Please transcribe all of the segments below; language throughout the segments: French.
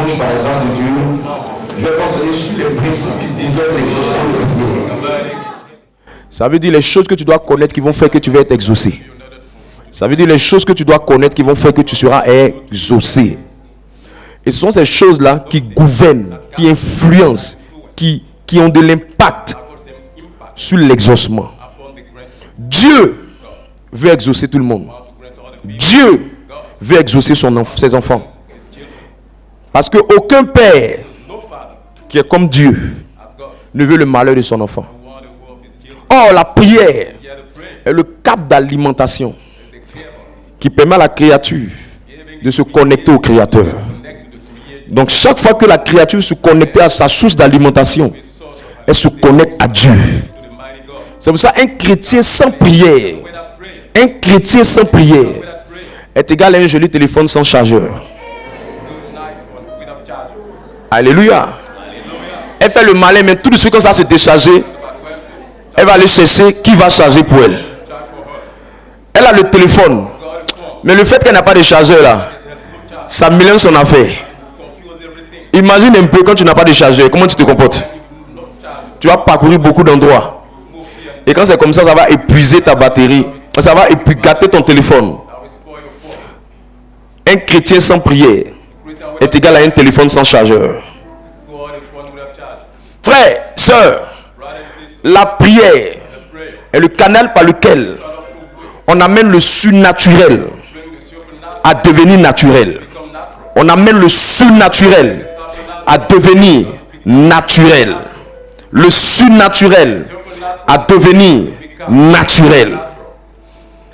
dimanche par la grâce de Dieu, je vais enseigner sur les principes qui développent l'exaucement de la prière. Ça veut dire les choses que tu dois connaître qui vont faire que tu vas être exaucé. Ça veut dire les choses que tu dois connaître qui vont faire que tu seras exaucé. Et ce sont ces choses-là qui gouvernent, qui influencent, qui ont de l'impact sur l'exaucement. Dieu veut exaucer tout le monde. Dieu veut exaucer ses enfants. Parce qu'aucun père qui est comme Dieu ne veut le malheur de son enfant. Or, la prière est le cap d'alimentation qui permet à la créature de se connecter au Créateur. Donc, chaque fois que la créature se connecte à sa source d'alimentation, elle se connecte à Dieu. C'est pour ça qu'un chrétien sans prière, est égal à un joli téléphone sans chargeur. Alléluia. Elle fait le malin, mais tout de suite quand ça se décharger, elle va aller chercher qui va charger pour elle. Elle a le téléphone, mais le fait qu'elle n'a pas de chargeur là, ça mélange son affaire. Imagine un peu quand tu n'as pas de chargeur, comment tu te comportes? Tu vas parcourir beaucoup d'endroits. Et quand c'est comme ça, ça va épuiser ta batterie. Ça va gâter ton téléphone. Un chrétien sans prière est égal à un téléphone sans chargeur. Frères, sœurs, la prière est le canal par lequel on amène le surnaturel à devenir naturel. On amène le surnaturel à devenir naturel. Le surnaturel à devenir naturel.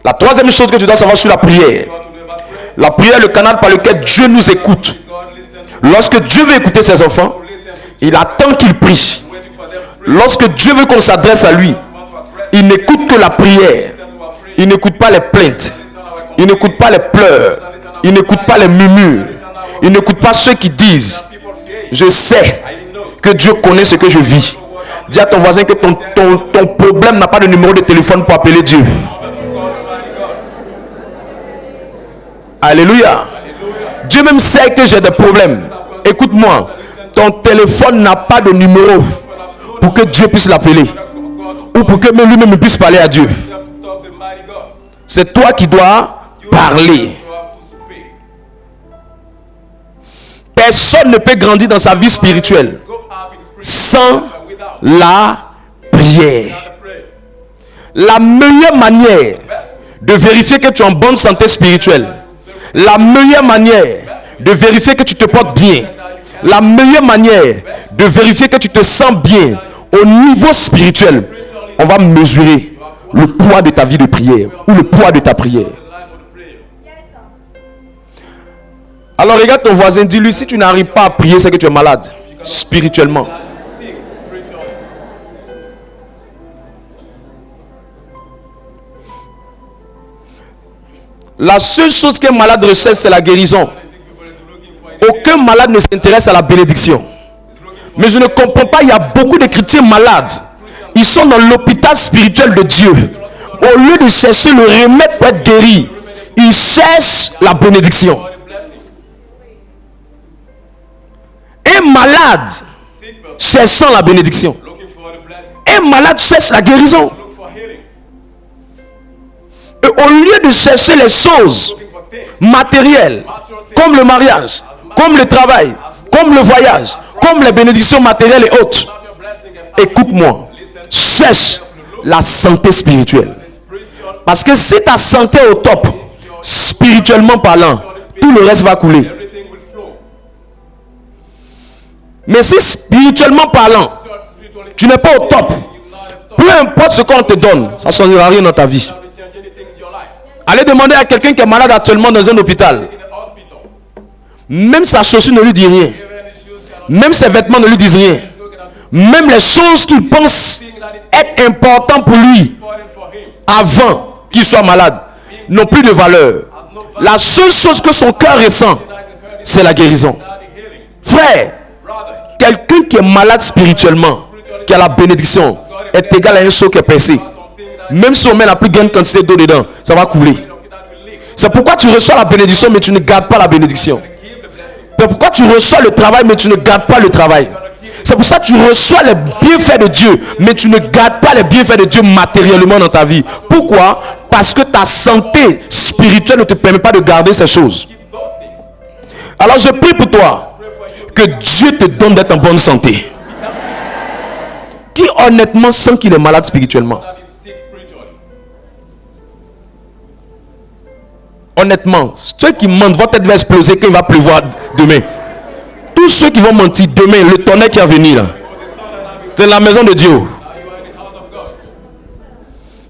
La troisième chose que tu dois savoir sur la prière est le canal par lequel Dieu nous écoute. Lorsque Dieu veut écouter ses enfants, il attend qu'ils prient. Lorsque Dieu veut qu'on s'adresse à lui, il n'écoute que la prière. Il n'écoute pas les plaintes. Il n'écoute pas les pleurs. Il n'écoute pas les murmures. Il n'écoute pas ceux qui disent « Je sais que Dieu connaît ce que je vis ». Dis à ton voisin que ton problème n'a pas de numéro de téléphone pour appeler Dieu. Alléluia. Dieu même sait que j'ai des problèmes. Écoute-moi, ton téléphone n'a pas de numéro pour que Dieu puisse l'appeler. Ou pour que même lui-même puisse parler à Dieu. C'est toi qui dois parler. Personne ne peut grandir dans sa vie spirituelle sans la prière. La meilleure manière de vérifier que tu es en bonne santé spirituelle, la meilleure manière de vérifier que tu te portes bien, la meilleure manière de vérifier que tu te sens bien au niveau spirituel, on va mesurer le poids de ta vie de prière ou le poids de ta prière. Alors regarde ton voisin, dis-lui, si tu n'arrives pas à prier, c'est que tu es malade spirituellement. La seule chose qu'un malade recherche, c'est la guérison. Aucun malade ne s'intéresse à la bénédiction. Mais je ne comprends pas, il y a beaucoup de chrétiens malades. Ils sont dans l'hôpital spirituel de Dieu. Au lieu de chercher le remède pour être guéri, ils cherchent la bénédiction. Un malade cherchant la bénédiction. Un malade cherche la guérison. Et au lieu de chercher les choses matérielles, comme le mariage, comme le travail, comme le voyage, comme les bénédictions matérielles et autres, écoute-moi, cherche la santé spirituelle. Parce que si ta santé est au top, spirituellement parlant, tout le reste va couler. Mais si spirituellement parlant, tu n'es pas au top, peu importe ce qu'on te donne, ça ne changera rien dans ta vie. Allez demander à quelqu'un qui est malade actuellement dans un hôpital. Même sa chaussure ne lui dit rien. Même ses vêtements ne lui disent rien. Même les choses qu'il pense être importantes pour lui avant qu'il soit malade n'ont plus de valeur. La seule chose que son cœur ressent, c'est la guérison. Frère, quelqu'un qui est malade spirituellement, qui a la bénédiction, est égal à un seau qui est percé. Même si on met la plus grande quantité d'eau dedans, ça va couler. C'est pourquoi tu reçois la bénédiction, mais tu ne gardes pas la bénédiction. Peu Mais pourquoi tu reçois le travail, mais tu ne gardes pas le travail? C'est pour ça que tu reçois les bienfaits de Dieu, mais tu ne gardes pas les bienfaits de Dieu matériellement dans ta vie. Pourquoi? Parce que ta santé spirituelle ne te permet pas de garder ces choses. Alors je prie pour toi, que Dieu te donne d'être en bonne santé. Qui honnêtement sent qu'il est malade spirituellement? Honnêtement, ceux qui mentent, votre tête va exploser quand il va pleuvoir demain. Tous ceux qui vont mentir demain, le tonnerre qui va venir là, c'est la maison de Dieu.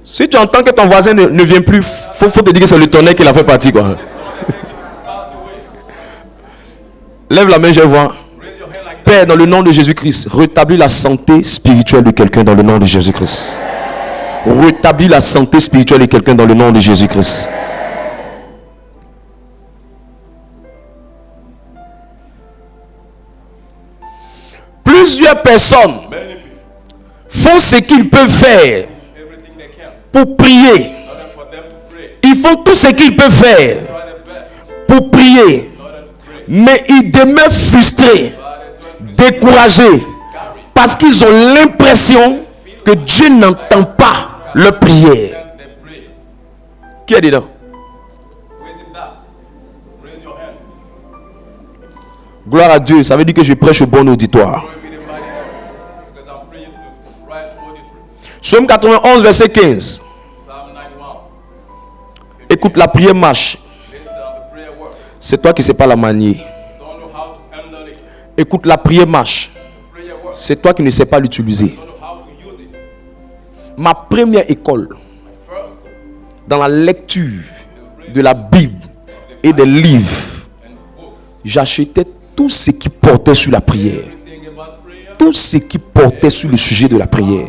Si tu entends que ton voisin ne vient plus, faut te dire que c'est le tonnerre qui l'a fait partie, quoi. Lève la main, je vois. Père, dans le nom de Jésus-Christ, rétablis la santé spirituelle de quelqu'un dans le nom de Jésus-Christ. Rétablis la santé spirituelle de quelqu'un dans le nom de Jésus-Christ. Plusieurs personnes font ce qu'ils peuvent faire pour prier. Ils font tout ce qu'ils peuvent faire pour prier. Mais ils demeurent frustrés, découragés, parce qu'ils ont l'impression que Dieu n'entend pas leur prière. Qui est dedans? Gloire à Dieu, ça veut dire que je prêche au bon auditoire. Psaume 91, verset 15. Écoute, la prière marche. C'est toi qui ne sais pas la manier. Écoute, la prière marche. C'est toi qui ne sais pas l'utiliser. Ma première école dans la lecture de la Bible et des livres, j'achetais tout ce qui portait sur la prière. Tout ce qui portait sur le sujet de la prière.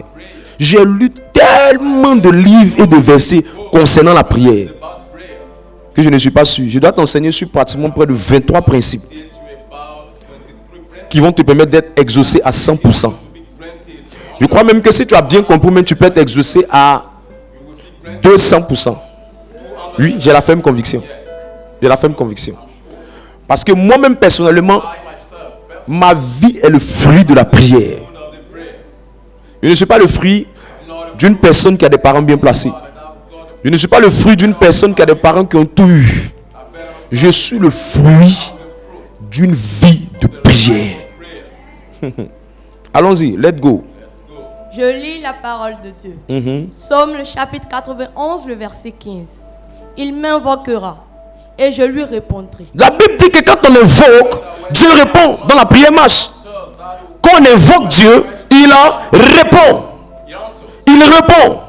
J'ai lu tellement de livres et de versets concernant la prière que je ne suis pas sûr. Je dois t'enseigner sur pratiquement près de 23 principes qui vont te permettre d'être exaucé à 100%. Je crois même que si tu as bien compris, même tu peux être exaucé à 200%. Oui, j'ai la ferme conviction. J'ai la ferme conviction. Parce que moi-même personnellement, ma vie est le fruit de la prière. Je ne suis pas le fruit d'une personne qui a des parents bien placés. Je ne suis pas le fruit d'une personne qui a des parents qui ont tout eu. Je suis le fruit d'une vie de prière. Allons-y, let's go. Je lis la parole de Dieu. Psaume le chapitre 91, le verset 15. Il m'invoquera et je lui répondrai. La Bible dit que quand on invoque, Dieu répond dans la prière marche. Quand on invoque Dieu, il répond. Il répond.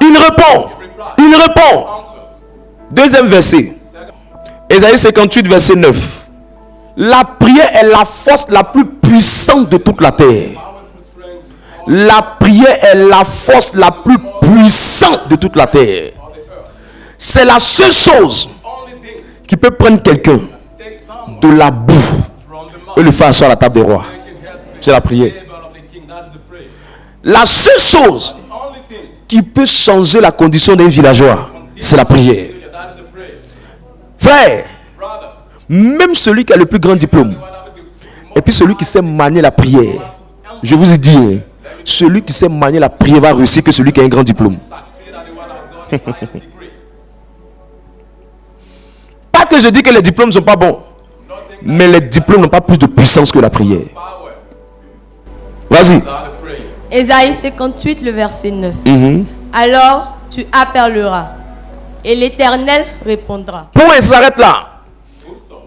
Il répond. Il répond. Deuxième verset. Ésaïe 58, verset 9. La prière est la force la plus puissante de toute la terre. La prière est la force la plus puissante de toute la terre. C'est la seule chose qui peut prendre quelqu'un de la boue et le faire asseoir à la table des rois. C'est la prière. La seule chose qui peut changer la condition d'un villageois, c'est la prière. Frère, même celui qui a le plus grand diplôme, et puis celui qui sait manier la prière, je vous ai dit, celui qui sait manier la prière va réussir que celui qui a un grand diplôme. Pas que je dis que les diplômes ne sont pas bons, mais les diplômes n'ont pas plus de puissance que la prière. Vas-y. Ésaïe 58, le verset 9. Alors tu appelleras et l'Éternel répondra. Point, ça s'arrête là.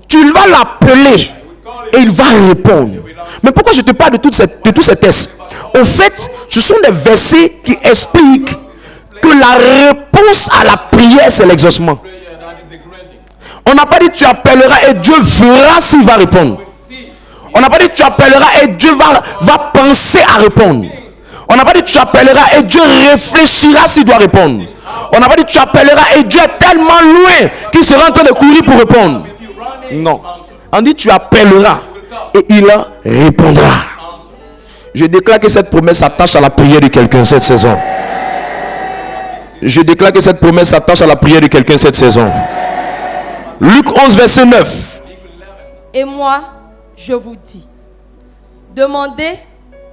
Tu vas l'appeler et il va répondre. Mais pourquoi je te parle de tous ces tests? Au fait, ce sont des versets qui expliquent que la réponse à la prière, c'est l'exaucement. On n'a pas dit tu appelleras et Dieu verra s'il va répondre. On n'a pas dit tu appelleras et Dieu va penser à répondre. On n'a pas dit tu appelleras et Dieu réfléchira s'il doit répondre. On n'a pas dit tu appelleras et Dieu est tellement loin qu'il sera en train de courir pour répondre. Non. On dit tu appelleras et il répondra. Je déclare que cette promesse s'attache à la prière de quelqu'un cette saison. Je déclare que cette promesse s'attache à la prière de quelqu'un cette saison. Luc 11, verset 9. Et moi, je vous dis, demandez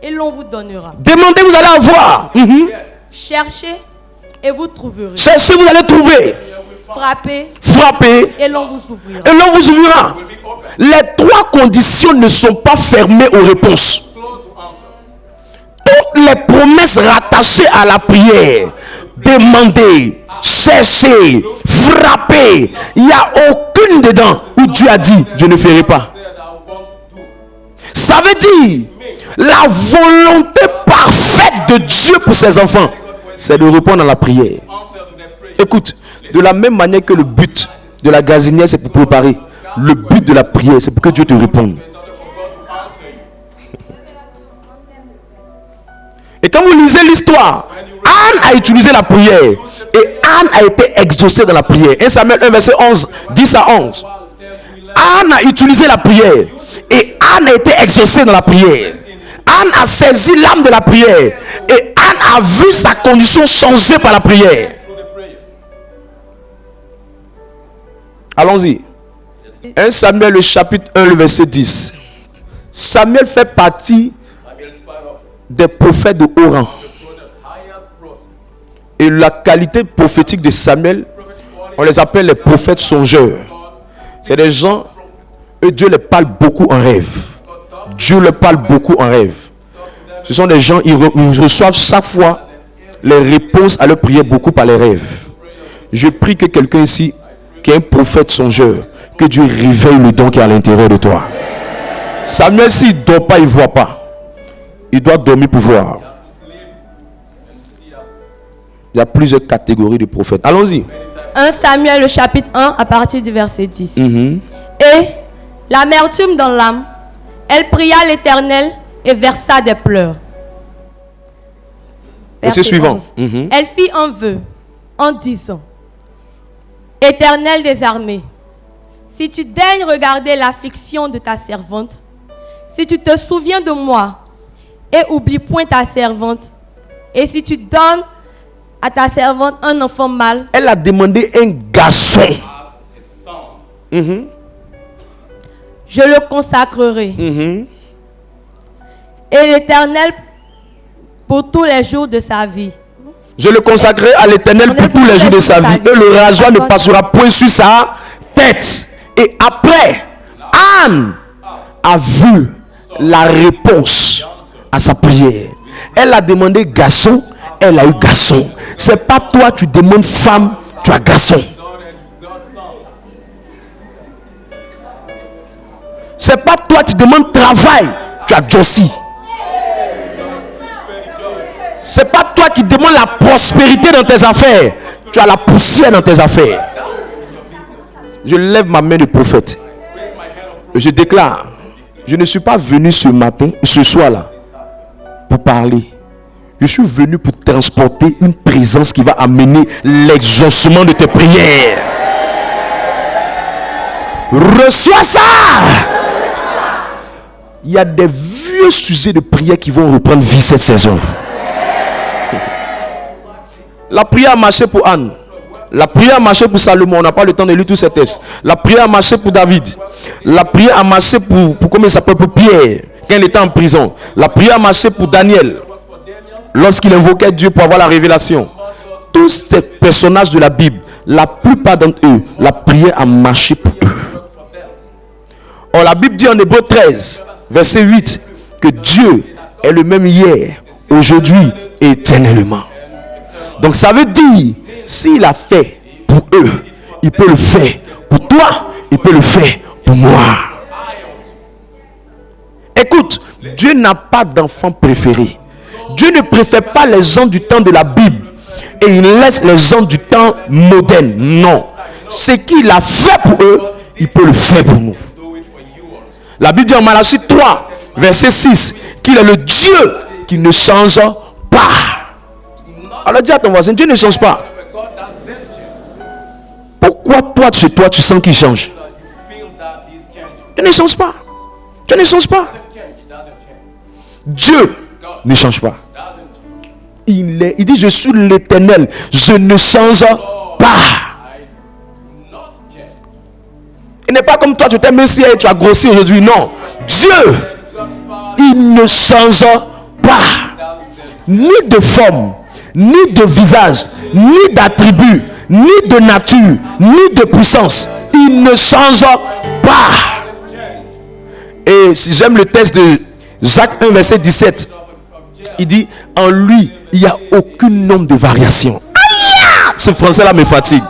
et l'on vous donnera. Demandez, vous allez avoir. Cherchez et vous trouverez. Cherchez, vous allez trouver. Frappez Frappez et l'on vous ouvrira. et l'on vous ouvrira. Les trois conditions ne sont pas fermées aux réponses. Toutes les promesses rattachées à la prière, demandez, cherchez, frappez, il n'y a aucune dedans où Dieu a dit, je ne ferai pas. Ça veut dire, la volonté parfaite de Dieu pour ses enfants, c'est de répondre à la prière. Écoute, de la même manière que le but de la gazinière, c'est pour préparer, le but de la prière, c'est pour que Dieu te réponde. Et quand vous lisez l'histoire, Anne a utilisé la prière et Anne a été exaucée dans la prière. 1 Samuel 1 verset 11, 10 à 11. Anne a utilisé la prière et Anne a été exaucée dans la prière. Anne a saisi l'âme de la prière et Anne a vu sa condition changer par la prière. Allons-y. 1 Samuel le chapitre 1 le verset 10. Samuel fait partie des prophètes de haut rang. Et la qualité prophétique de Samuel, on les appelle les prophètes songeurs. C'est des gens, eux, Dieu les parle beaucoup en rêve. Dieu les parle beaucoup en rêve. Ce sont des gens, ils reçoivent chaque fois les réponses à leur prière beaucoup par les rêves. Je prie que quelqu'un ici, qui est un prophète songeur, que Dieu réveille le don qui est à l'intérieur de toi. Samuel, s'il ne dort pas, il ne voit pas. Il doit dormir pour voir. Il y a plusieurs catégories de prophètes. Allons-y. 1 Samuel le chapitre 1 à partir du verset 10. Et l'amertume dans l'âme, elle pria l'Éternel et versa des pleurs. Verset suivant. Elle fit un vœu en disant, Éternel des armées, si tu daignes regarder l'affliction de ta servante, si tu te souviens de moi et oublie point ta servante, et si tu donnes à ta servante un enfant mâle. Elle a demandé un garçon. Je le consacrerai. Et l'Éternel pour tous les jours de sa vie. Je le consacrerai à l'Éternel pour tous les jours de sa vie. Et le rasoir ne passera point sur sa tête. Et après, Anne a vu la réponse à sa prière. Elle a demandé garçon, elle a eu garçon. C'est pas toi, tu demandes femme, tu as garçon. C'est pas toi, tu demandes travail, tu as Josie. C'est pas toi qui demandes la prospérité dans tes affaires, tu as la poussière dans tes affaires. Je lève ma main de prophète. Je déclare, je ne suis pas venu ce matin, ce soir-là, pour parler. Je suis venu pour transporter une présence qui va amener l'exaucement de tes prières. Reçois ça. Il y a des vieux sujets de prière qui vont reprendre vie cette saison. La prière a marché pour Anne. La prière a marché pour Salomon. On n'a pas le temps de lire tous ces textes. La prière a marché pour David. La prière a marché pour comment il s'appelle, pour Pierre, quand il était en prison. La prière a marché pour Daniel, lorsqu'il invoquait Dieu pour avoir la révélation. Tous ces personnages de la Bible, la plupart d'entre eux, la prière a marché pour eux. Or, la Bible dit en Hébreux 13, verset 8, que Dieu est le même hier, aujourd'hui et éternellement. Donc ça veut dire, s'il a fait pour eux, il peut le faire pour toi, il peut le faire pour moi. Écoute, Dieu n'a pas d'enfant préféré. Dieu ne préfère pas les gens du temps de la Bible et il laisse les gens du temps moderne. Non. Ce qu'il a fait pour eux, il peut le faire pour nous. La Bible dit en Malachie 3, verset 6, qu'il est le Dieu qui ne change pas. Alors dis à ton voisin, Dieu ne change pas. Pourquoi toi, chez toi, tu sens qu'il change? Dieu ne change pas. Dieu ne change pas. Dieu ne change pas. Il dit, je suis l'Éternel, je ne change pas. Il n'est pas comme toi, tu t'es minci et tu as grossi aujourd'hui. Non. Dieu, il ne change pas. Ni de forme, ni de visage, ni d'attribut, ni de nature, ni de puissance. Il ne change pas. Et si j'aime le texte de Jacques 1, verset 17, il dit, en lui, il n'y a aucun nombre de variations. Ce français-là me fatigue.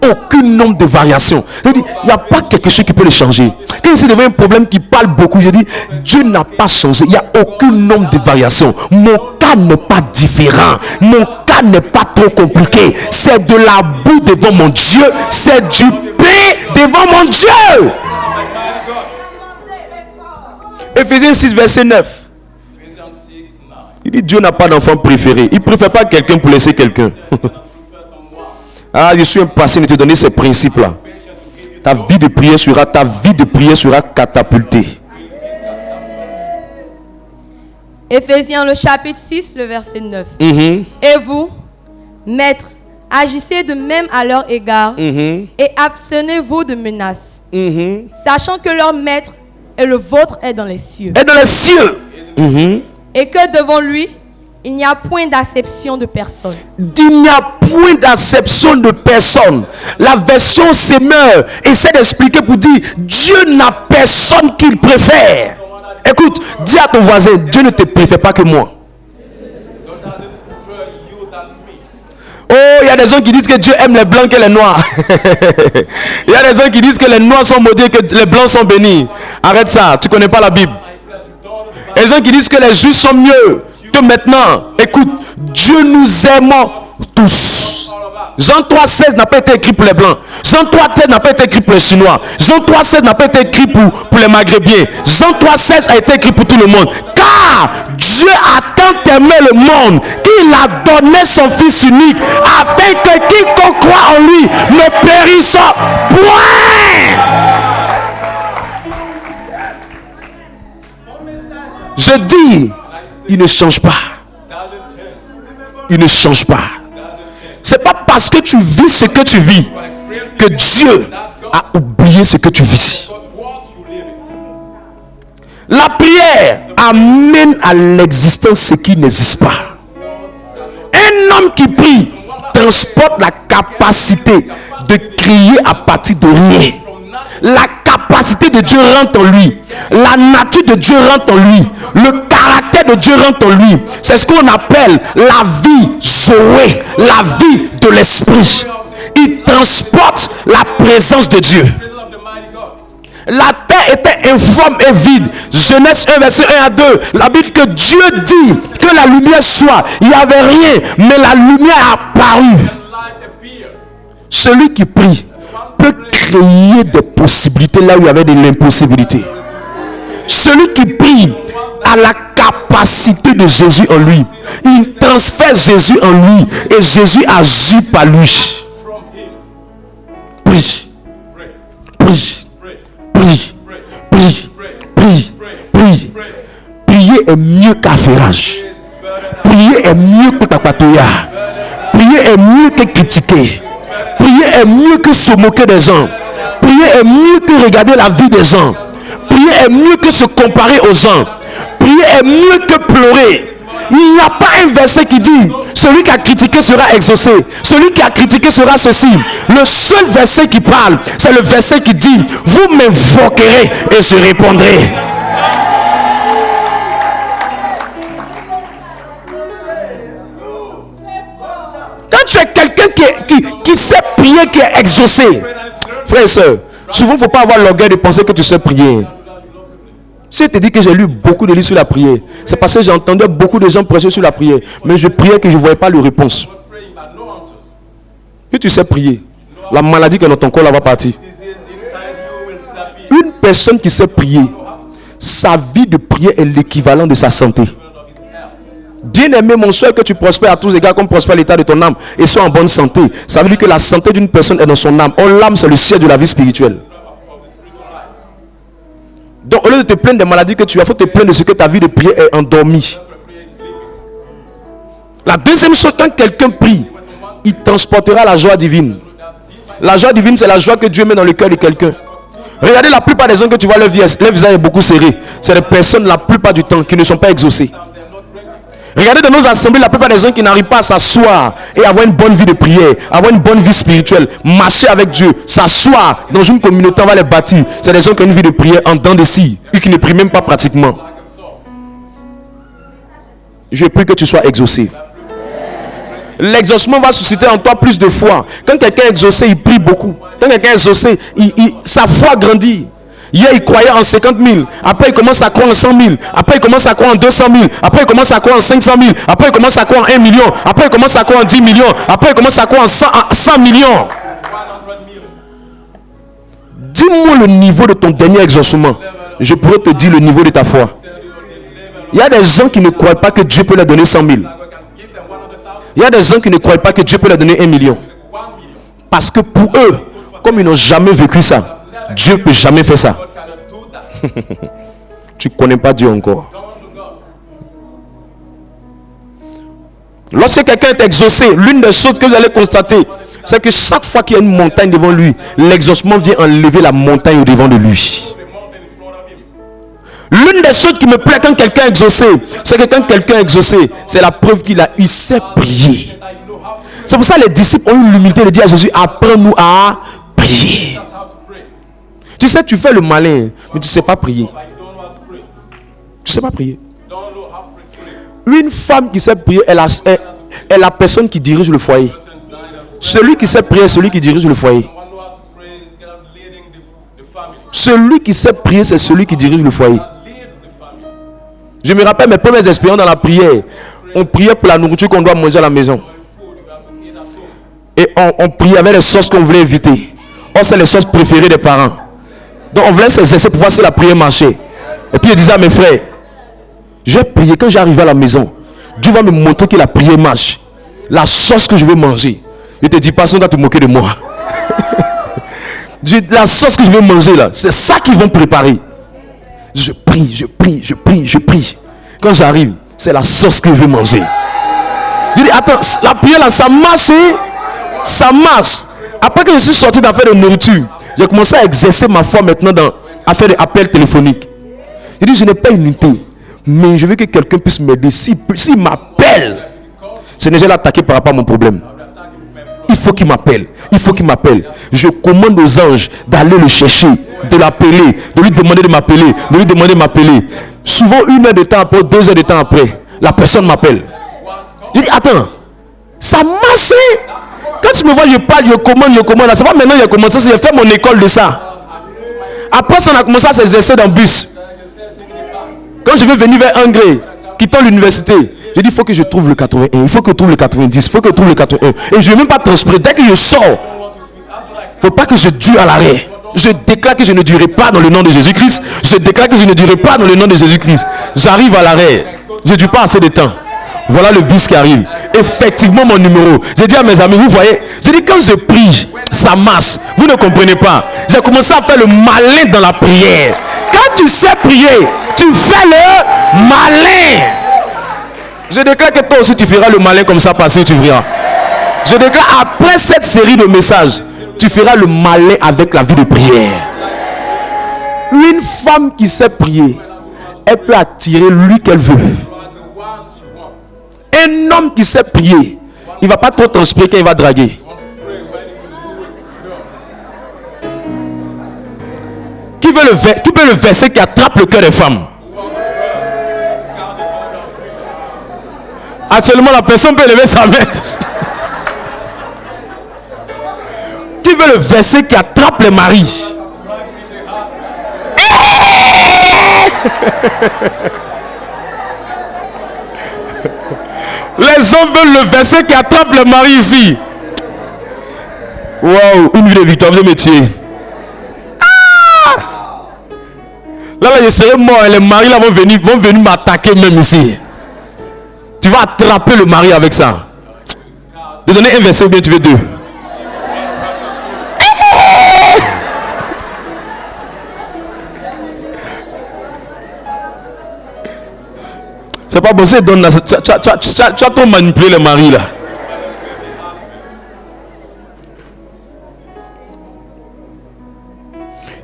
Aucun nombre de variations. Je dis, il n'y a pas quelque chose qui peut le changer. Quand il devient un problème qui parle beaucoup, je dis, Dieu n'a pas changé. Il n'y a aucun nombre de variations. Mon cas n'est pas différent. Mon cas n'est pas trop compliqué. C'est de la boue devant mon Dieu. C'est du pain devant mon Dieu. Éphésiens 6, verset 9. Il dit, Dieu n'a pas d'enfant préféré. Il ne préfère pas quelqu'un pour laisser quelqu'un. Ah, je suis impatient de te donner ces principes-là. Ta vie de prière sera catapultée. Éphésiens le chapitre 6, le verset 9. Et vous, maîtres, agissez de même à leur égard et abstenez-vous de menaces, sachant que leur maître et le vôtre est dans les cieux. Et dans les cieux. Et que devant lui, il n'y a point d'acception de personne. Il n'y a point d'acception de personne. La version Semeur essaie d'expliquer pour dire Dieu n'a personne qu'il préfère. Écoute, dis à ton voisin, Dieu ne te préfère pas que moi. Oh, il y a des gens qui disent que Dieu aime les blancs que les noirs. Il y a des gens qui disent que les noirs sont maudits et que les blancs sont bénis. Arrête ça, tu ne connais pas la Bible. Il y a des gens qui disent que les juifs sont mieux que maintenant. Écoute, Dieu nous aime tous. Jean 3,16 n'a pas été écrit pour les blancs. Jean 3,16 n'a pas été écrit pour les chinois. Jean 3,16 n'a pas été écrit pour les maghrébins. Jean 3,16 a été écrit pour tout le monde. Car Dieu a tant aimé le monde qu'il a donné son Fils unique afin que quiconque croit en lui ne périsse point. Je dis, il ne change pas. Il ne change pas. C'est pas parce que tu vis ce que tu vis que Dieu a oublié ce que tu vis. La prière amène à l'existence ce qui n'existe pas. Un homme qui prie transporte la capacité de crier à partir de rien. La capacité de Dieu rentre en lui. La nature de Dieu rentre en lui. Le caractère de Dieu rentre en lui. C'est ce qu'on appelle la vie Zoé, la vie de l'esprit. Il transporte la présence de Dieu. La terre était informe et vide. Genèse 1, verset 1 à 2. La Bible que Dieu dit que la lumière soit. Il n'y avait rien, mais la lumière a apparu. Celui qui prie peut créer des possibilités là où il y avait de l'impossibilité. Celui qui prie a la capacité de Jésus en lui. Il transfère Jésus en lui et Jésus agit par lui. Prie, prie, prie, prie, prie, prie. Prier est mieux qu'affairage. Prier est mieux que papatoya. Prier est mieux que critiquer. Prier est mieux que se moquer des gens. Prier est mieux que regarder la vie des gens. Prier est mieux que se comparer aux gens. Prier est mieux que pleurer. Il n'y a pas un verset qui dit celui qui a critiqué sera exaucé. Celui qui a critiqué sera ceci. Le seul verset qui parle, c'est le verset qui dit vous m'invoquerez et je répondrai. Quand tu es quelqu'un qui sait prier, qui est exaucé, frère et soeur, souvent il ne faut pas avoir l'orgueil de penser que tu sais prier. Si je te dis que j'ai lu beaucoup de livres sur la prière, c'est parce que j'entendais beaucoup de gens prêcher sur la prière, mais je priais que je ne voyais pas de réponse. Que tu sais prier, la maladie qui est dans ton corps là va partir. Une personne qui sait prier, sa vie de prière est l'équivalent de sa santé. Bien aimé mon soeur, que tu prospères à tous égards comme prospère l'état de ton âme et sois en bonne santé. Ça veut dire que la santé d'une personne est dans son âme. Or l'âme c'est le siège de la vie spirituelle. Donc au lieu de te plaindre des maladies que tu as, il faut te plaindre de ce que ta vie de prière est endormie. La deuxième chose, quand quelqu'un prie, il transportera la joie divine. La joie divine, c'est la joie que Dieu met dans le cœur de quelqu'un. Regardez la plupart des gens que tu vois, leur visage est beaucoup serré. C'est des personnes la plupart du temps qui ne sont pas exaucées. Regardez dans nos assemblées, la plupart des gens qui n'arrivent pas à s'asseoir et avoir une bonne vie de prière, avoir une bonne vie spirituelle, marcher avec Dieu, s'asseoir dans une communauté, on va les bâtir. C'est des gens qui ont une vie de prière en dents de scie, et qui ne prient même pas pratiquement. Je prie que tu sois exaucé. L'exaucement va susciter en toi plus de foi. Quand quelqu'un est exaucé, il prie beaucoup. Quand quelqu'un est exaucé, sa foi grandit. Hier, il croyait en 50 000. Après, il commence à croire en 100 000. Après, il commence à croire en 200 000. Après, il commence à croire en 500 000. Après, il commence à croire en 1 million. Après, il commence à croire en 10 millions. Après, il commence à croire en 100 millions. Dis-moi le niveau de ton dernier exaucement. Je pourrais te dire le niveau de ta foi. Il y a des gens qui ne croient pas que Dieu peut leur donner 100 000. Il y a des gens qui ne croient pas que Dieu peut leur donner 1 million. Parce que pour eux, comme ils n'ont jamais vécu ça, Dieu ne peut jamais faire ça. Tu ne connais pas Dieu encore. Lorsque quelqu'un est exaucé, l'une des choses que vous allez constater, c'est que chaque fois qu'il y a une montagne devant lui, l'exaucement vient enlever la montagne au devant de lui. L'une des choses qui me plaît quand quelqu'un est exaucé, c'est que quand quelqu'un est exaucé, c'est la preuve il sait prier. C'est pour ça que les disciples ont eu l'humilité de dire à Jésus, apprends-nous à prier. Tu sais, tu fais le malin, mais tu ne sais pas prier. Tu ne sais pas prier. Une femme qui sait prier est la personne qui dirige le foyer. Celui qui sait prier est celui qui dirige le foyer. Celui qui sait prier, c'est celui qui dirige le foyer. Je me rappelle mes premières expériences dans la prière. On priait pour la nourriture qu'on doit manger à la maison. Et on priait avec les sauces qu'on voulait éviter. Or, c'est les sauces préférées des parents. Donc, on voulait s'exercer pour voir si la prière marchait. Et puis, il disait à mes frères, j'ai prié, quand j'arrive à la maison, Dieu va me montrer que la prière marche. La sauce que je vais manger. Je te dis pas, on va te moquer de moi. La sauce que je vais manger là, c'est ça qu'ils vont préparer. Je prie, je prie, je prie, je prie. Quand j'arrive, c'est la sauce que je vais manger. Je dis, attends, la prière là, ça marche, ça marche. Après que je suis sorti d'affaires de nourriture, j'ai commencé à exercer ma foi maintenant dans affaires d'appels téléphoniques. Je dis, je n'ai pas une unité, mais je veux que quelqu'un puisse m'aider. S'il m'appelle, ce n'est pas l'attaquer par rapport à mon problème. Il faut qu'il m'appelle. Il faut qu'il m'appelle. Je commande aux anges d'aller le chercher, de l'appeler, de lui demander de m'appeler, de lui demander de m'appeler. Souvent 1 heure de temps après, 2 heures de temps après, la personne m'appelle. Je dis, attends, ça marche. Quand tu me vois, je parle, je commande. C'est pas maintenant que j'ai commencé, j'ai fait mon école de ça. Après ça, on a commencé à s'exercer dans le bus. Quand je vais venir vers Angré, quittant l'université, je dis, il faut que je trouve le 81, il faut que je trouve le 90, il faut que je trouve le 81. Et je ne vais même pas transpirer. Dès que je sors, il ne faut pas que je dure à l'arrêt. Je déclare que je ne durerai pas dans le nom de Jésus-Christ. Je déclare que je ne durerai pas dans le nom de Jésus-Christ. J'arrive à l'arrêt. Je ne dure pas assez de temps. Voilà le bus qui arrive. Effectivement, mon numéro. J'ai dit à mes amis, vous voyez, j'ai dit, quand je prie, ça marche. Vous ne comprenez pas. J'ai commencé à faire le malin dans la prière. Quand tu sais prier, tu fais le malin. Je déclare que toi aussi tu feras le malin comme ça parce que tu verras. Je déclare après cette série de messages, tu feras le malin avec la vie de prière. Une femme qui sait prier, elle peut attirer lui qu'elle veut. Un homme qui sait prier, il ne va pas trop transpirer quand il va draguer. Qui peut le verset qui attrape le cœur des femmes? Actuellement, la personne peut lever sa main. Qui veut le verset qui attrape les maris? Les hommes veulent le verset qui attrape les maris ici. Waouh, une vie de victoire de métier. Là, je serai mort et les maris là vont venir m'attaquer même ici. Tu vas attraper le mari avec ça. De donner un verset ou bien tu veux 2? C'est pas bon, c'est donne là. Tu as trop manipulé le mari là.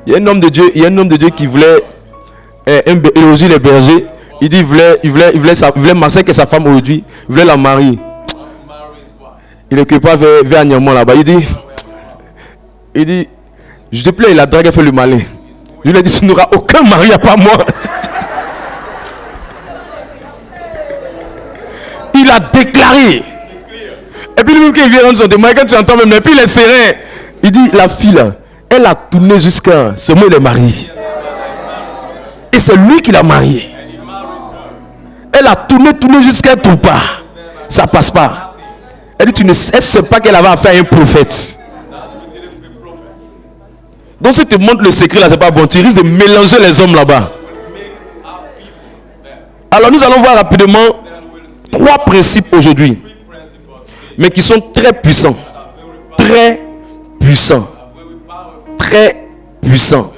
Il y a un homme de Dieu qui voulait éloger les bergers. Il dit il voulait masser que sa femme aujourd'hui. Il voulait la marier. Il est quelque part vers Agnemont là-bas. Il dit, je te plaît, il a dragué, fait le malin. Je lui ai dit, tu n'auras aucun mari à part moi. Il a déclaré. Et puis lui-même qui vient rendre son témoignage, quand tu entends même, et puis il est serein. Il dit, la fille là, elle a tourné jusqu'à ce moment il est marié. Et c'est lui qui l'a marié. Elle a tourné jusqu'à tout pas. Ça passe pas. Elle dit, elle ne sait pas qu'elle avait affaire à un prophète. Donc si tu te montres le secret là, c'est pas bon. Tu risques de mélanger les hommes là-bas. Alors nous allons voir rapidement 3 principes aujourd'hui. Mais qui sont très puissants. Très puissants. Très puissants.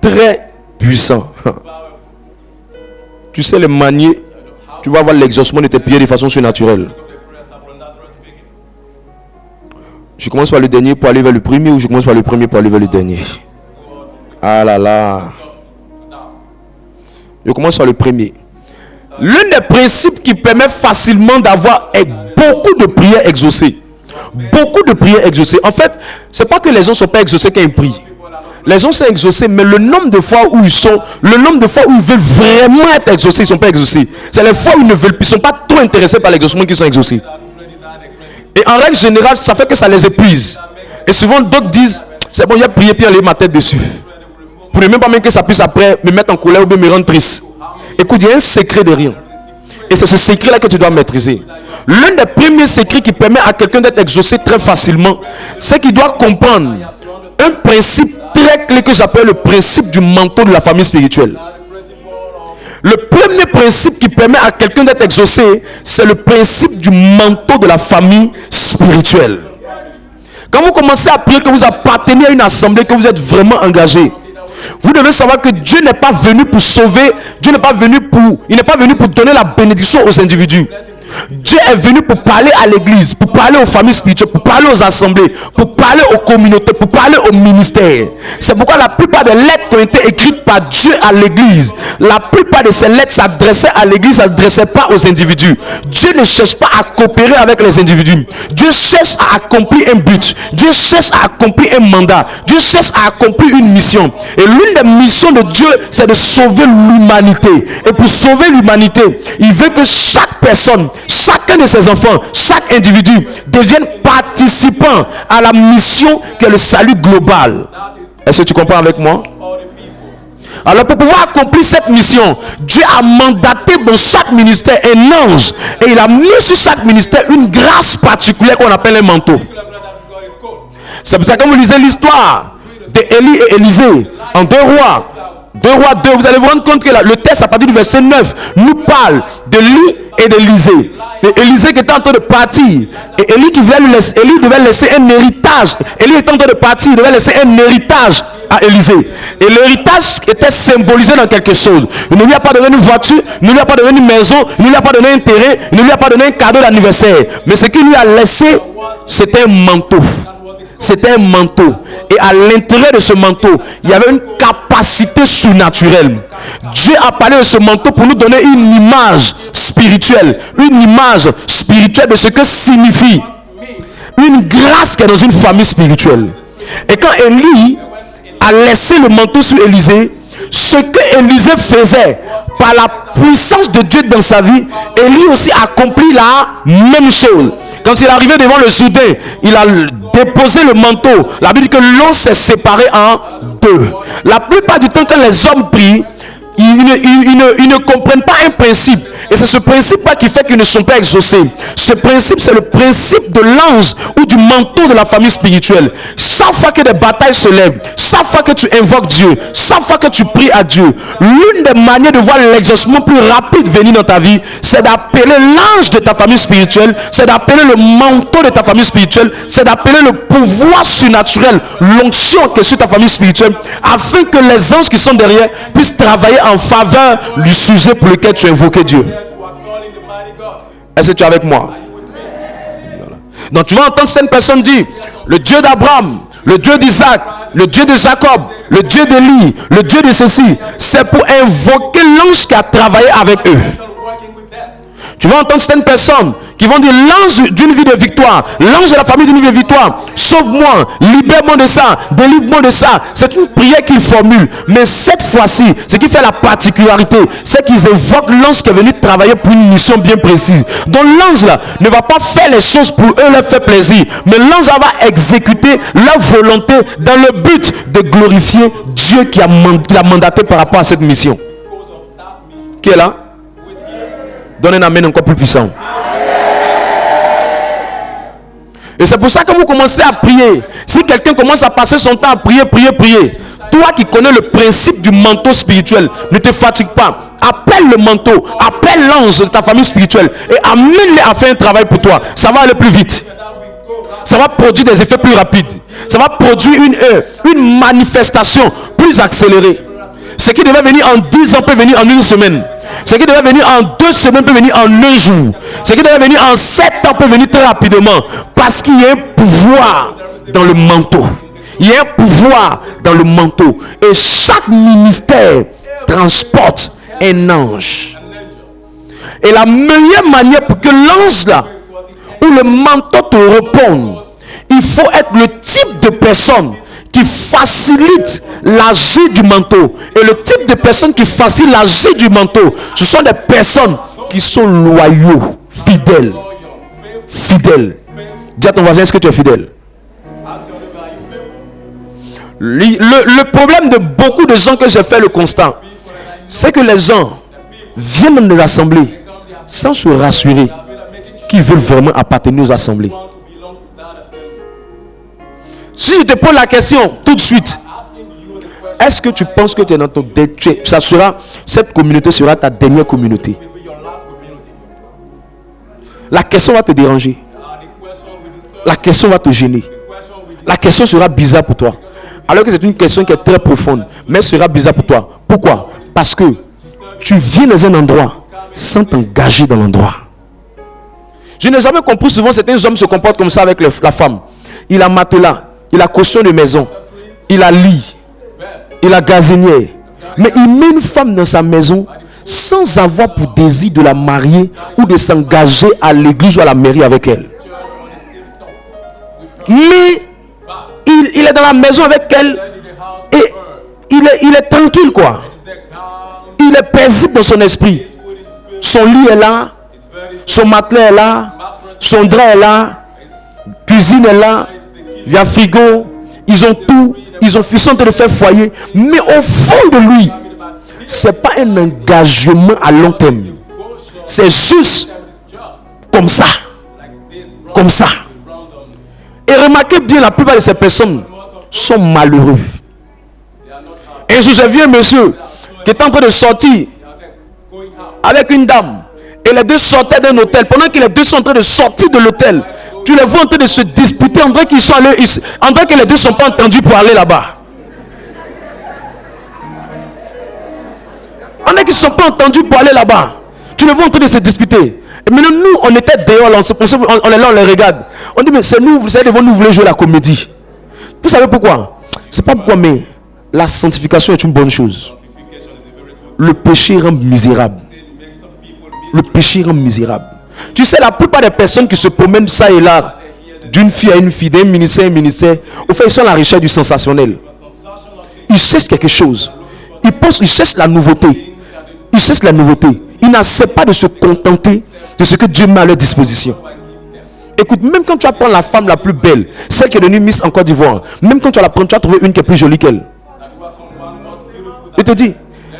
Très puissants. Tu sais les manier. Tu vas voir l'exaucement de tes prières de façon surnaturelle. Je commence par le dernier pour aller vers le premier, ou je commence par le premier pour aller vers le dernier? Ah là là. Je commence par le premier. L'un des principes qui permet facilement d'avoir beaucoup de prières exaucées. Beaucoup de prières exaucées. En fait, c'est pas que les gens ne sont pas exaucés quand ils prient. Les gens sont exaucés, mais le nombre de fois où ils sont, le nombre de fois où ils veulent vraiment être exaucés, ils ne sont pas exaucés. C'est les fois où ils ne veulent plus, ils ne sont pas trop intéressés par l'exaucement qu'ils sont exaucés. Et en règle générale, ça fait que ça les épuise. Et souvent, d'autres disent, c'est bon, il y a prié, puis il y a ma tête dessus. Pour ne même pas même que ça puisse après me mettre en colère ou bien me rendre triste. Écoute, il y a un secret derrière. Et c'est ce secret-là que tu dois maîtriser. L'un des premiers secrets qui permet à quelqu'un d'être exaucé très facilement, c'est qu'il doit comprendre un principe très clé que j'appelle le principe du manteau de la famille spirituelle. Le premier principe qui permet à quelqu'un d'être exaucé, c'est le principe du manteau de la famille spirituelle. Quand vous commencez à prier, que vous appartenez à une assemblée, que vous êtes vraiment engagé, vous devez savoir que Dieu n'est pas venu pour sauver, il n'est pas venu pour donner la bénédiction aux individus. Dieu est venu pour parler à l'église, pour parler aux familles spirituelles, pour parler aux assemblées, pour parler aux communautés, pour parler aux ministères. C'est pourquoi la plupart des lettres qui ont été écrites par Dieu à l'église, la plupart de ces lettres s'adressaient à l'église, ne s'adressaient pas aux individus. Dieu ne cherche pas à coopérer avec les individus. Dieu cherche à accomplir un but. Dieu cherche à accomplir un mandat. Dieu cherche à accomplir une mission. Et l'une des missions de Dieu, c'est de sauver l'humanité. Et pour sauver l'humanité, il veut que chaque personne, chacun de ses enfants, chaque individu devienne participant à la mission qui est le salut global. Est-ce que tu comprends avec moi? Alors pour pouvoir accomplir cette mission, Dieu a mandaté dans chaque ministère un ange et il a mis sur chaque ministère une grâce particulière qu'on appelle un manteau. C'est pour ça que quand vous lisez l'histoire d'Élie et Élisée en 2 Rois 2, vous allez vous rendre compte que le texte à partir du verset 9 nous parle de Élie et d'Élisée. Et Élisée qui était en train de partir. Et Élie devait laisser un héritage. Élie était en train de partir, il devait laisser un héritage à Élisée. Et l'héritage était symbolisé dans quelque chose. Il ne lui a pas donné une voiture, il ne lui a pas donné une maison, il ne lui a pas donné un terrain, il ne lui a pas donné un cadeau d'anniversaire. Mais ce qu'il lui a laissé, c'était un manteau. C'était un manteau. Et à l'intérieur de ce manteau, il y avait une capacité surnaturelle. Dieu a parlé de ce manteau pour nous donner une image spirituelle. Une image spirituelle de ce que signifie une grâce qui est dans une famille spirituelle. Et quand Élie a laissé le manteau sur Élisée, ce que Élisée faisait par la puissance de Dieu dans sa vie, Élie aussi accomplit la même chose. Quand il est arrivé devant le Jourdain, il a déposé le manteau. La Bible dit que l'eau s'est séparée en 2. La plupart du temps, quand les hommes prient, ils ne comprennent pas un principe. Et c'est ce principe-là qui fait qu'ils ne sont pas exaucés. Ce principe, c'est le principe de l'ange ou du manteau de la famille spirituelle. Chaque fois que des batailles se lèvent, chaque fois que tu invoques Dieu, chaque fois que tu pries à Dieu, l'une des manières de voir l'exaucement plus rapide venir dans ta vie, c'est d'appeler l'ange de ta famille spirituelle, c'est d'appeler le manteau de ta famille spirituelle, c'est d'appeler le pouvoir surnaturel, l'onction qui est sur ta famille spirituelle, afin que les anges qui sont derrière puissent travailler en faveur du sujet pour lequel tu as invoqué Dieu. Est-ce que tu es avec moi? Donc tu vas entendre cette personne dire, le Dieu d'Abraham, le Dieu d'Isaac le Dieu de Jacob, le Dieu d'Élie, le Dieu de ceci. C'est pour invoquer l'ange qui a travaillé avec eux. Tu vas entendre certaines personnes qui vont dire l'ange d'une vie de victoire, l'ange de la famille d'une vie de victoire, sauve-moi, libère-moi de ça, délivre-moi de ça. C'est une prière qu'ils formulent. Mais cette fois-ci, ce qui fait la particularité, c'est qu'ils évoquent l'ange qui est venu travailler pour une mission bien précise. Donc l'ange là ne va pas faire les choses pour eux leur faire plaisir, mais l'ange va exécuter leur volonté dans le but de glorifier Dieu qui l'a mandaté par rapport à cette mission. Qui est là? Donne un amen encore plus puissant. Et c'est pour ça que vous commencez à prier. Si quelqu'un commence à passer son temps à prier, toi qui connais le principe du manteau spirituel, ne te fatigue pas. Appelle le manteau, appelle l'ange de ta famille spirituelle et amène-les à faire un travail pour toi. Ça va aller plus vite. Ça va produire des effets plus rapides. Ça va produire une manifestation plus accélérée. Ce qui devait venir en 10 ans peut venir en une semaine. Ce qui devait venir en 2 semaines peut venir en 1 jour. Ce qui devait venir en 7 ans peut venir très rapidement. Parce qu'il y a un pouvoir dans le manteau. Il y a un pouvoir dans le manteau. Et chaque ministère transporte un ange. Et la meilleure manière pour que l'ange là, ou le manteau te réponde, il faut être le type de personne qui facilite l'agir du manteau. Et le type de personnes qui facilite l'agir du manteau, ce sont des personnes qui sont loyaux, fidèles. Fidèles. Dis à ton voisin, est-ce que tu es fidèle? Le problème de beaucoup de gens que j'ai fait le constat, c'est que les gens viennent dans des assemblées sans se rassurer qu'ils veulent vraiment appartenir aux assemblées. Si je te pose la question tout de suite, est-ce que tu penses que tu es dans ton cette communauté sera ta dernière communauté? La question va te déranger. La question va te gêner. La question sera bizarre pour toi. Alors que c'est une question qui est très profonde, mais elle sera bizarre pour toi. Pourquoi? Parce que tu viens dans un endroit sans t'engager dans l'endroit. Je n'ai jamais compris, souvent certains hommes se comportent comme ça avec la femme. Il a matelas, il a caution de maison, il a lit, il a gazinière. Mais il met une femme dans sa maison sans avoir pour désir de la marier ou de s'engager à l'église ou à la mairie avec elle. Mais il est dans la maison avec elle et il est tranquille quoi. Il est paisible dans son esprit. Son lit est là, son matelas est là, son drap est là, cuisine est là, il y a frigo, ils ont tout, ils sont en train de faire foyer. Mais au fond de lui, c'est pas un engagement à long terme. C'est juste comme ça. Comme ça. Et remarquez bien, la plupart de ces personnes sont malheureux. Et j'ai vu un monsieur qui est en train de sortir avec une dame. Et les deux sortaient d'un hôtel. Pendant que les deux sont en train de sortir de l'hôtel, tu les vois en train de se disputer. En train qu'ils sont allés, en train que les deux ne sont pas entendus pour aller là-bas. En train qu'ils ne sont pas entendus pour aller là-bas. Tu les vois en train de se disputer. Et maintenant, nous, on était dehors, là, on est là, on les regarde. On dit, mais c'est nous, vous savez, nous voulons jouer la comédie. Vous savez pourquoi? C'est pas pourquoi, mais la sanctification est une bonne chose. Le péché rend misérable. Le péché rend misérable. Tu sais, la plupart des personnes qui se promènent ça et là, d'une fille à une fille, d'un ministère à un ministère, au fait, ils sont à la recherche du sensationnel. Ils cherchent quelque chose. Ils cherchent la nouveauté. Ils cherchent la nouveauté. Ils n'acceptent pas de se contenter de ce que Dieu met à leur disposition. Écoute, même quand tu vas prendre la femme la plus belle, celle qui est devenue Miss en Côte d'Ivoire, même quand tu vas la prendre, tu vas trouver une qui est plus jolie qu'elle. Je te dis.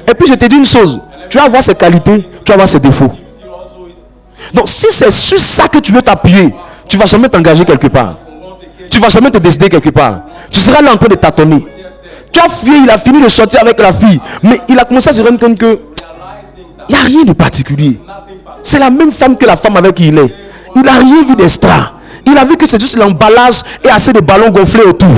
Et puis je te dis une chose, tu vas avoir ses qualités, tu vas avoir ses défauts. Donc si c'est sur ça que tu veux t'appuyer, tu ne vas jamais t'engager quelque part. Tu ne vas jamais te décider quelque part. Tu seras là en train de tâtonner. Tu as fui, il a fini de sortir avec la fille, mais il a commencé à se rendre compte que il n'y a rien de particulier. C'est la même femme que la femme avec qui il est. Il n'a rien vu d'extra. Il a vu que c'est juste l'emballage et assez de ballons gonflés autour.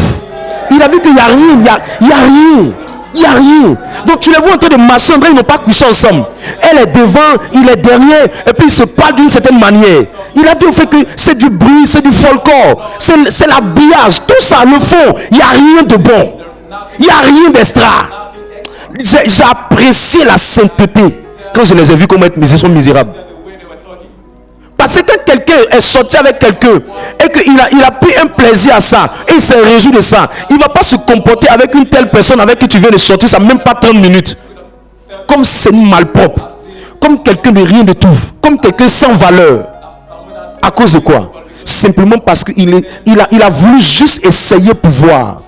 Il a vu qu'il n'y a rien. Il n'y a rien. Il n'y a rien. Donc tu les vois en train de marcher, ils n'ont pas couché ensemble. Elle est devant, il est derrière, et puis ils se parlent d'une certaine manière. Il a vu au fait que c'est du bruit, c'est du folklore, c'est l'habillage, tout ça, le fond, il n'y a rien de bon. Il n'y a rien d'extra. J'ai apprécié la sainteté quand je les ai vus comment ils sont misérables. Parce que quand quelqu'un est sorti avec quelqu'un et qu'il a pris un plaisir à ça et il s'est réjoui de ça, il ne va pas se comporter avec une telle personne avec qui tu viens de sortir, ça même pas 30 minutes. Comme c'est malpropre, comme quelqu'un de rien de tout, comme quelqu'un sans valeur. À cause de quoi? Simplement parce qu'il a voulu juste essayer pour voir.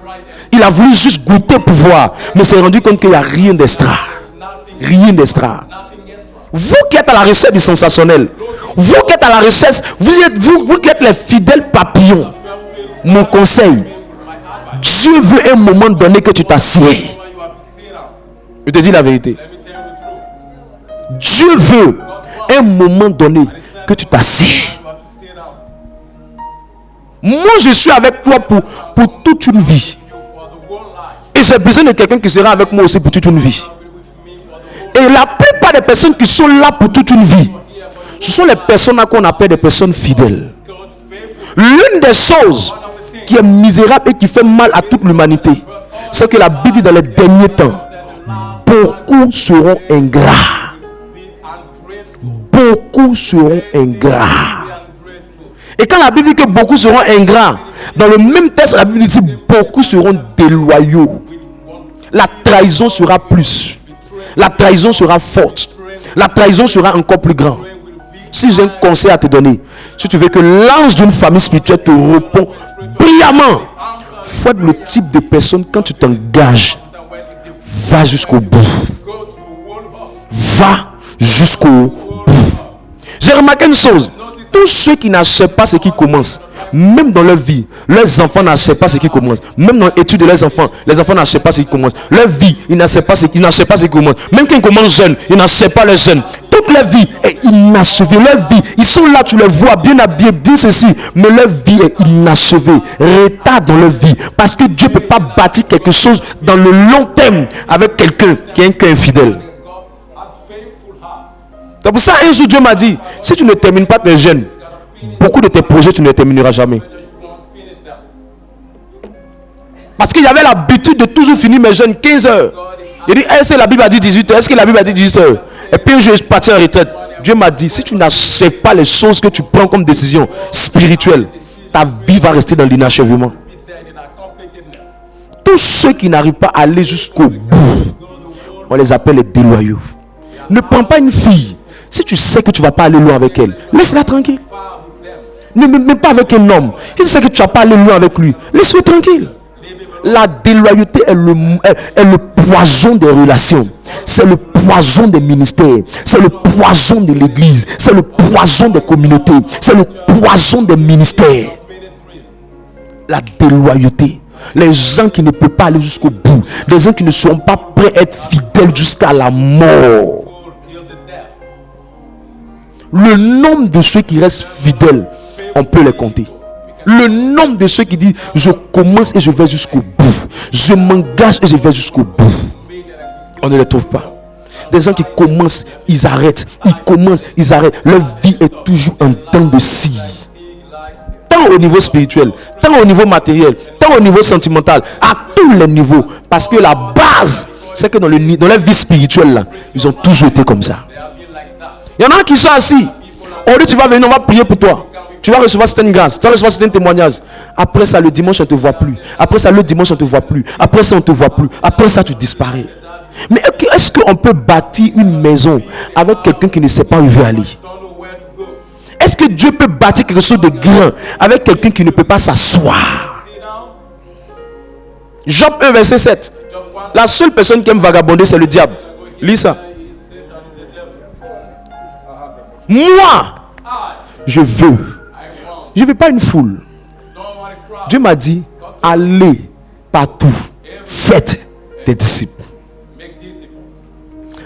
Il a voulu juste goûter pour voir. Mais s'est rendu compte qu'il n'y a rien d'extra. Rien d'extra. Vous qui êtes à la recherche du sensationnel, vous qui êtes à la recherche, vous qui êtes les fidèles papillons, mon conseil, Dieu veut un moment donné que tu t'assieds. Je te dis la vérité. Dieu veut un moment donné que tu t'assieds. Moi je suis avec toi pour toute une vie. Et j'ai besoin de quelqu'un qui sera avec moi aussi pour toute une vie. Et la plupart des personnes qui sont là pour toute une vie, ce sont les personnes qu'on appelle des personnes fidèles. L'une des choses qui est misérable et qui fait mal à toute l'humanité, c'est que la Bible dit dans les derniers temps, beaucoup seront ingrats. Beaucoup seront ingrats. Et quand la Bible dit que beaucoup seront ingrats, dans le même texte, la Bible dit que beaucoup seront déloyaux. La trahison sera plus. La trahison sera forte. La trahison sera encore plus grande. Si j'ai un conseil à te donner, si tu veux que l'ange d'une famille spirituelle te répond brillamment, faut être le type de personne, quand tu t'engages, va jusqu'au bout. Va jusqu'au bout. J'ai remarqué une chose. Tous ceux qui n'achètent pas ce qui commence, même dans leur vie, leurs enfants n'achètent pas ce qui commence. Même dans l'étude de leurs enfants, les enfants n'achètent pas ce qui commence. Leur vie, ils n'achètent pas ce qui commence. Même quand ils commencent jeunes, ils n'achètent pas les jeunes. Toute leur vie est inachevée. Leur vie, ils sont là, tu les vois bien habillés, bien ceci, mais leur vie est inachevée. Retard dans leur vie. Parce que Dieu ne peut pas bâtir quelque chose dans le long terme avec quelqu'un qui est un cœur infidèle. C'est pour ça un jour Dieu m'a dit, si tu ne termines pas tes jeunes, beaucoup de tes projets tu ne les termineras jamais. Parce qu'il y avait l'habitude de toujours finir mes jeunes 15 heures. Il dit, est-ce que la Bible a dit 18 heures? Est-ce que la Bible a dit 18 heures? Et puis je suis parti en retraite. Dieu m'a dit, si tu n'achèves pas les choses que tu prends comme décision spirituelle, ta vie va rester dans l'inachèvement. Tous ceux qui n'arrivent pas à aller jusqu'au bout, on les appelle les déloyaux. Ne prends pas une fille. Si tu sais que tu ne vas pas aller loin avec elle, laisse-la tranquille. Ne même pas avec un homme. Si tu sais que tu ne vas pas aller loin avec lui, laisse-le tranquille. La déloyauté est le poison des relations. C'est le poison des ministères. C'est le poison de l'église. C'est le poison des communautés. C'est le poison des ministères. La déloyauté. Les gens qui ne peuvent pas aller jusqu'au bout. Les gens qui ne seront pas prêts à être fidèles jusqu'à la mort. Le nombre de ceux qui restent fidèles, on peut les compter. Le nombre de ceux qui disent je commence et je vais jusqu'au bout. Je m'engage et je vais jusqu'au bout. On ne les trouve pas. Des gens qui commencent, ils arrêtent. Ils commencent, ils arrêtent. Leur vie est toujours un temps de scie. Tant au niveau spirituel, tant au niveau matériel, tant au niveau sentimental, à tous les niveaux. Parce que la base, c'est que dans leur vie spirituelle, là, ils ont toujours été comme ça. Il y en a qui sont assis. Aujourd'hui, tu vas venir, on va prier pour toi. Tu vas recevoir certaines grâces, tu vas recevoir certains témoignages. Après ça, le dimanche, on ne te voit plus. Après ça, le dimanche, on ne te voit plus. Après ça, on ne te voit plus. Après ça, tu disparais. Mais est-ce qu'on peut bâtir une maison avec quelqu'un qui ne sait pas où il veut aller? Est-ce que Dieu peut bâtir quelque chose de grand avec quelqu'un qui ne peut pas s'asseoir? Job 1, verset 7. La seule personne qui aime vagabonder, c'est le diable. Lis ça. Moi, je veux pas une foule. Dieu m'a dit, allez partout, faites des disciples.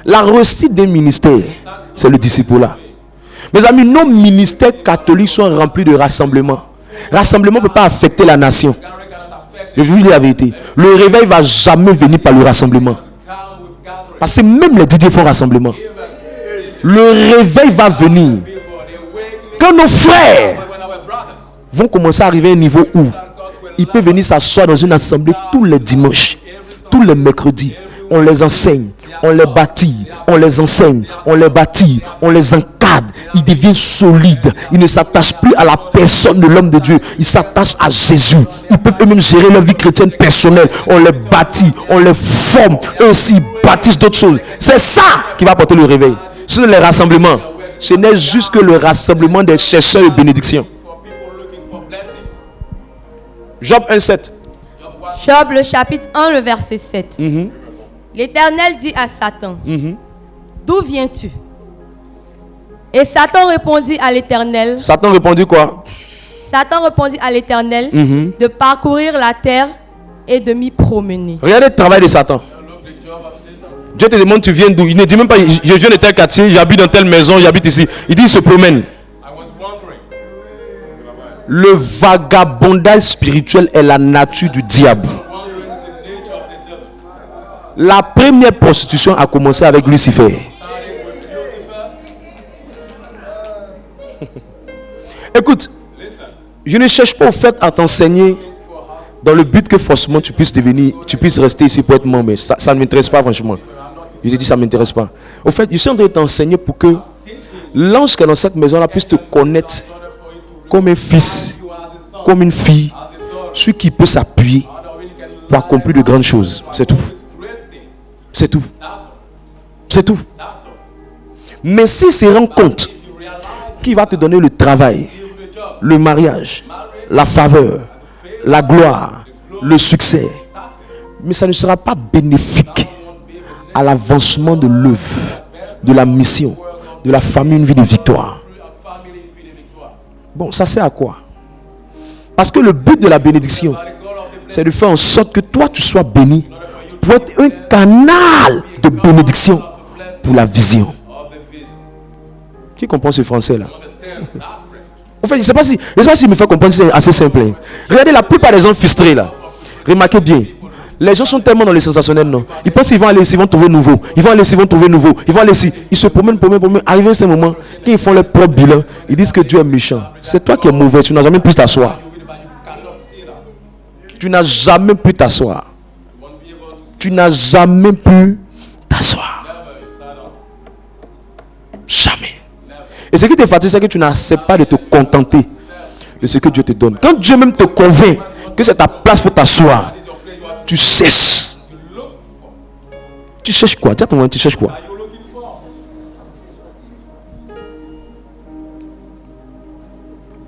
La réussite d'un ministère, c'est le disciple-là. Mes amis, nos ministères catholiques sont remplis de rassemblements. Rassemblement ne peut pas affecter la nation. Je vous dis la vérité. Le réveil ne va jamais venir par le rassemblement. Parce que même les DJ font rassemblement. Le réveil va venir quand nos frères vont commencer à arriver à un niveau où ils peuvent venir s'asseoir dans une assemblée tous les dimanches, tous les mercredis, on les enseigne, on les bâtit, on les enseigne, on les bâtit, on les encadre. Ils deviennent solides. Ils ne s'attachent plus à la personne de l'homme de Dieu. Ils s'attachent à Jésus. Ils peuvent eux-mêmes gérer leur vie chrétienne personnelle. On les bâtit, on les forme. Eux aussi bâtissent d'autres choses. C'est ça qui va apporter le réveil. Ce sont les rassemblements. Ce n'est juste que le rassemblement des chercheurs de bénédiction. Job 1,7. Job, le chapitre 1, le verset 7. L'Éternel dit à Satan, d'où viens-tu? Et Satan répondit à l'Éternel. Satan répondit quoi? Satan répondit à l'Éternel de parcourir la terre et de m'y promener. Regardez le travail de Satan. Dieu te demande, tu viens d'où? Il ne dit même pas, je viens de tel quartier, j'habite dans telle maison, j'habite ici. Il dit, il se promène. Le vagabondage spirituel est la nature du diable. La première prostitution a commencé avec Lucifer. Écoute, je ne cherche pas au fait à t'enseigner dans le but que forcément tu puisses rester ici pour être membre. Mais ça ne m'intéresse pas franchement. Je te dis, ça ne m'intéresse pas. Au fait, je suis en train de t'enseigner pour que l'ange qui est dans cette maison-là puisse te connaître comme un fils, comme une fille, celui qui peut s'appuyer pour accomplir de grandes choses. C'est tout. C'est tout. C'est tout. Mais s'il se rend compte qu'il va te donner le travail, le mariage, la faveur, la gloire, le succès, mais ça ne sera pas bénéfique à l'avancement de l'œuvre, de la mission, de la famille, une vie de victoire. Bon, ça sert à quoi? Parce que le but de la bénédiction, c'est de faire en sorte que toi tu sois béni pour être un canal de bénédiction pour la vision. Qui comprend ce français là? En fait, je ne sais pas si me fait comprendre, c'est assez simple. Hein. Regardez la plupart des gens frustrés là. Remarquez bien. Les gens sont tellement dans les sensationnels, non? Ils pensent qu'ils vont aller, ils vont trouver nouveau. Ils vont aller, ils vont trouver nouveau. Ils vont aller ici. Ils se promènent. Arrivé à ce moment, quand ils font leur propre bilan, ils disent que Dieu est méchant. C'est toi qui es mauvais. Tu n'as jamais pu t'asseoir. Tu n'as jamais pu t'asseoir. Tu n'as jamais pu t'asseoir. Jamais. Et ce qui te fatigue, c'est que tu n'acceptes pas de te contenter de ce que Dieu te donne. Quand Dieu même te convainc que c'est ta place pour t'asseoir, tu cherches. Tu cherches quoi? Dis à ton voisin, tu cherches quoi?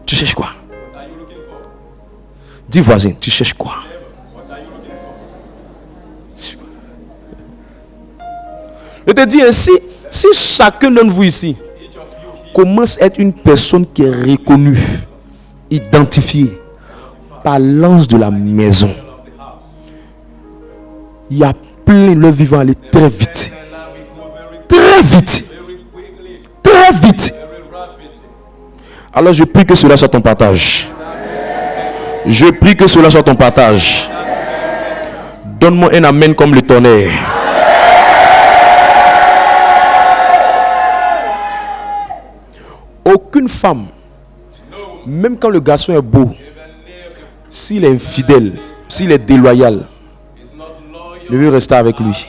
Tu cherches quoi? Dis voisin, tu cherches quoi? Je te dis ainsi, si chacun d'entre vous ici commence à être une personne qui est reconnue, identifiée par l'ange de la maison, il y a plein de vivants aller très vite. Très vite. Très vite. Alors je prie que cela soit ton partage. Je prie que cela soit ton partage. Donne-moi un amen comme le tonnerre. Aucune femme, même quand le garçon est beau, s'il est infidèle, s'il est déloyal, ne veut rester avec lui.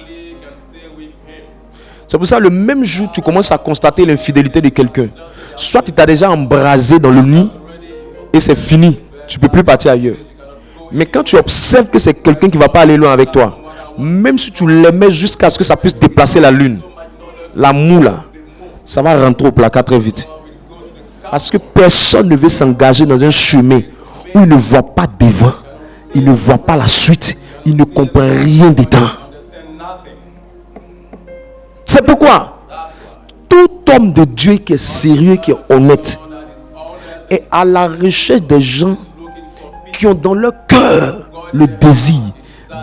C'est pour ça le même jour tu commences à constater l'infidélité de quelqu'un, soit tu t'as déjà embrasé dans le nid et c'est fini, tu ne peux plus partir ailleurs. Mais quand tu observes que c'est quelqu'un qui ne va pas aller loin avec toi, même si tu l'aimais jusqu'à ce que ça puisse déplacer la lune, la moule, ça va rentrer au placard très vite. Parce que personne ne veut s'engager dans un chemin où il ne voit pas devant, il ne voit pas la suite, il ne comprend rien dedans. C'est pourquoi tout homme de Dieu qui est sérieux, qui est honnête, est à la recherche des gens qui ont dans leur cœur le désir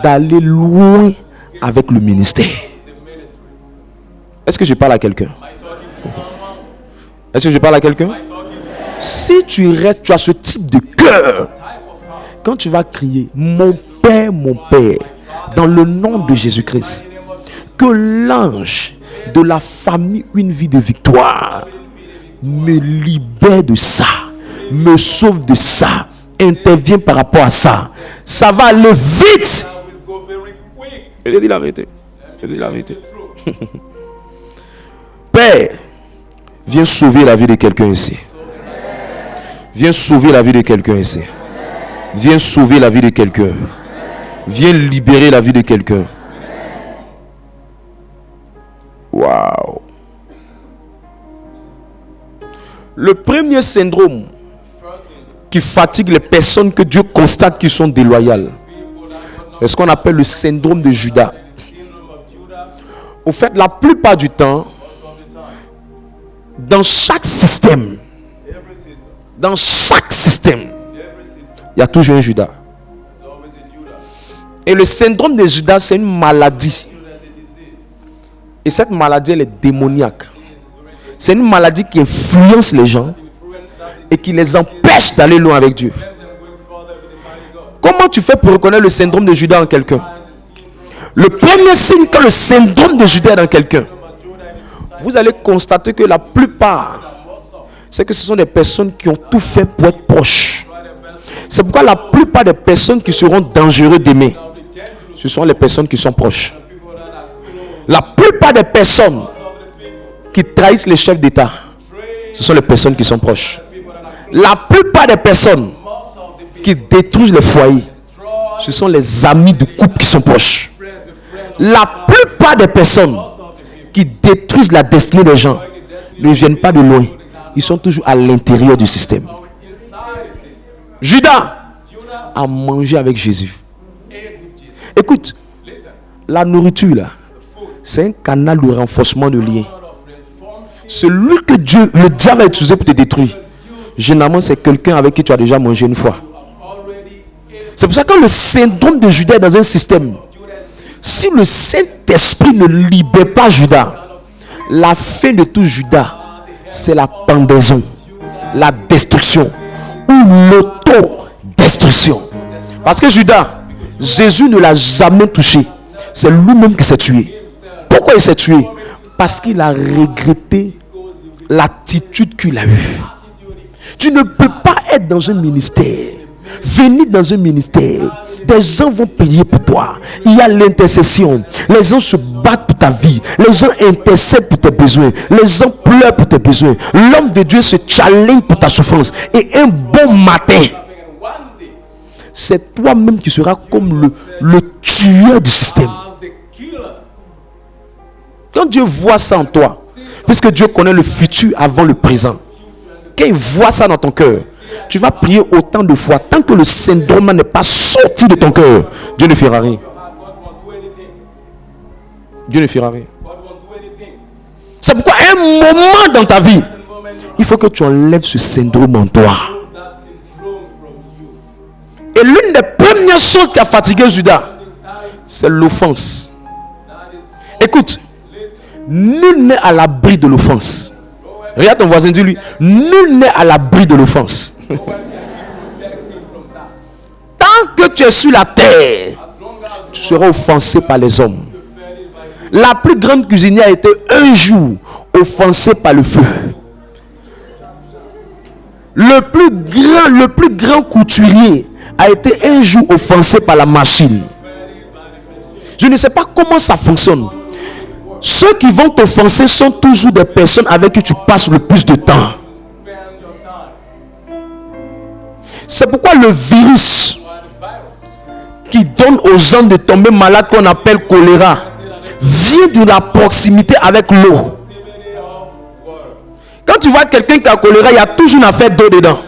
d'aller loin avec le ministère. Est-ce que je parle à quelqu'un? Est-ce que je parle à quelqu'un? Si tu restes, tu as ce type de cœur, quand tu vas crier mon Père, dans le nom de Jésus-Christ, que l'ange de la famille Une Vie de Victoire me libère de ça, me sauve de ça, intervient par rapport à ça, ça va aller vite. Je te dis la vérité. Je te dis la vérité. Père, viens sauver la vie de quelqu'un ici. Viens sauver la vie de quelqu'un ici. Viens sauver la vie de quelqu'un. Viens libérer la vie de quelqu'un. Waouh. Le premier syndrome qui fatigue les personnes que Dieu constate qui sont déloyales, c'est ce qu'on appelle le syndrome de Judas. Au fait, la plupart du temps, dans chaque système, il y a toujours un Judas. Et le syndrome de Judas, c'est une maladie. Et cette maladie, elle est démoniaque. C'est une maladie qui influence les gens et qui les empêche d'aller loin avec Dieu. Comment tu fais pour reconnaître le syndrome de Judas en quelqu'un? Le premier signe quand le syndrome de Judas est dans quelqu'un, vous allez constater que la plupart, c'est que ce sont des personnes qui ont tout fait pour être proches. C'est pourquoi la plupart des personnes qui seront dangereuses d'aimer, ce sont les personnes qui sont proches. La plupart des personnes qui trahissent les chefs d'État, ce sont les personnes qui sont proches. La plupart des personnes qui détruisent les foyers, ce sont les amis de couple qui sont proches. La plupart des personnes qui détruisent la destinée des gens ne viennent pas de loin. Ils sont toujours à l'intérieur du système. Judas a mangé avec Jésus. Écoute, la nourriture là, c'est un canal de renforcement de lien. Celui que le diable a utilisé pour te détruire, généralement c'est quelqu'un avec qui tu as déjà mangé une fois. C'est pour ça que le syndrome de Judas est dans un système. Si le Saint-Esprit ne libère pas Judas, la fin de tout Judas, c'est la pendaison, la destruction ou l'auto-destruction. Parce que Judas, Jésus ne l'a jamais touché. C'est lui-même qui s'est tué. Pourquoi il s'est tué? Parce qu'il a regretté l'attitude qu'il a eue. Tu ne peux pas être dans un ministère, venir dans un ministère, des gens vont payer pour toi. Il y a l'intercession. Les gens se battent pour ta vie. Les gens intercèdent pour tes besoins. Les gens pleurent pour tes besoins. L'homme de Dieu se challenge pour ta souffrance. Et un bon matin, c'est toi-même qui seras comme le tueur du système. Quand Dieu voit ça en toi, puisque Dieu connaît le futur avant le présent, quand il voit ça dans ton cœur, tu vas prier autant de fois. Tant que le syndrome n'est pas sorti de ton cœur, Dieu ne fera rien. Dieu ne fera rien. C'est pourquoi à un moment dans ta vie, il faut que tu enlèves ce syndrome en toi. Et l'une des premières choses qui a fatigué Judas, c'est l'offense. Écoute, nul n'est à l'abri de l'offense. Regarde ton voisin, dis-lui, nul n'est à l'abri de l'offense. Tant que tu es sur la terre, tu seras offensé par les hommes. La plus grande cuisinière a été un jour offensée par le feu. Le plus grand couturier a été un jour offensé par la machine. Je ne sais pas comment ça fonctionne. Ceux qui vont t'offenser sont toujours des personnes avec qui tu passes le plus de temps. C'est pourquoi le virus qui donne aux gens de tomber malades, qu'on appelle choléra, vient de la proximité avec l'eau. Quand tu vois quelqu'un qui a choléra, il y a toujours une affaire d'eau dedans.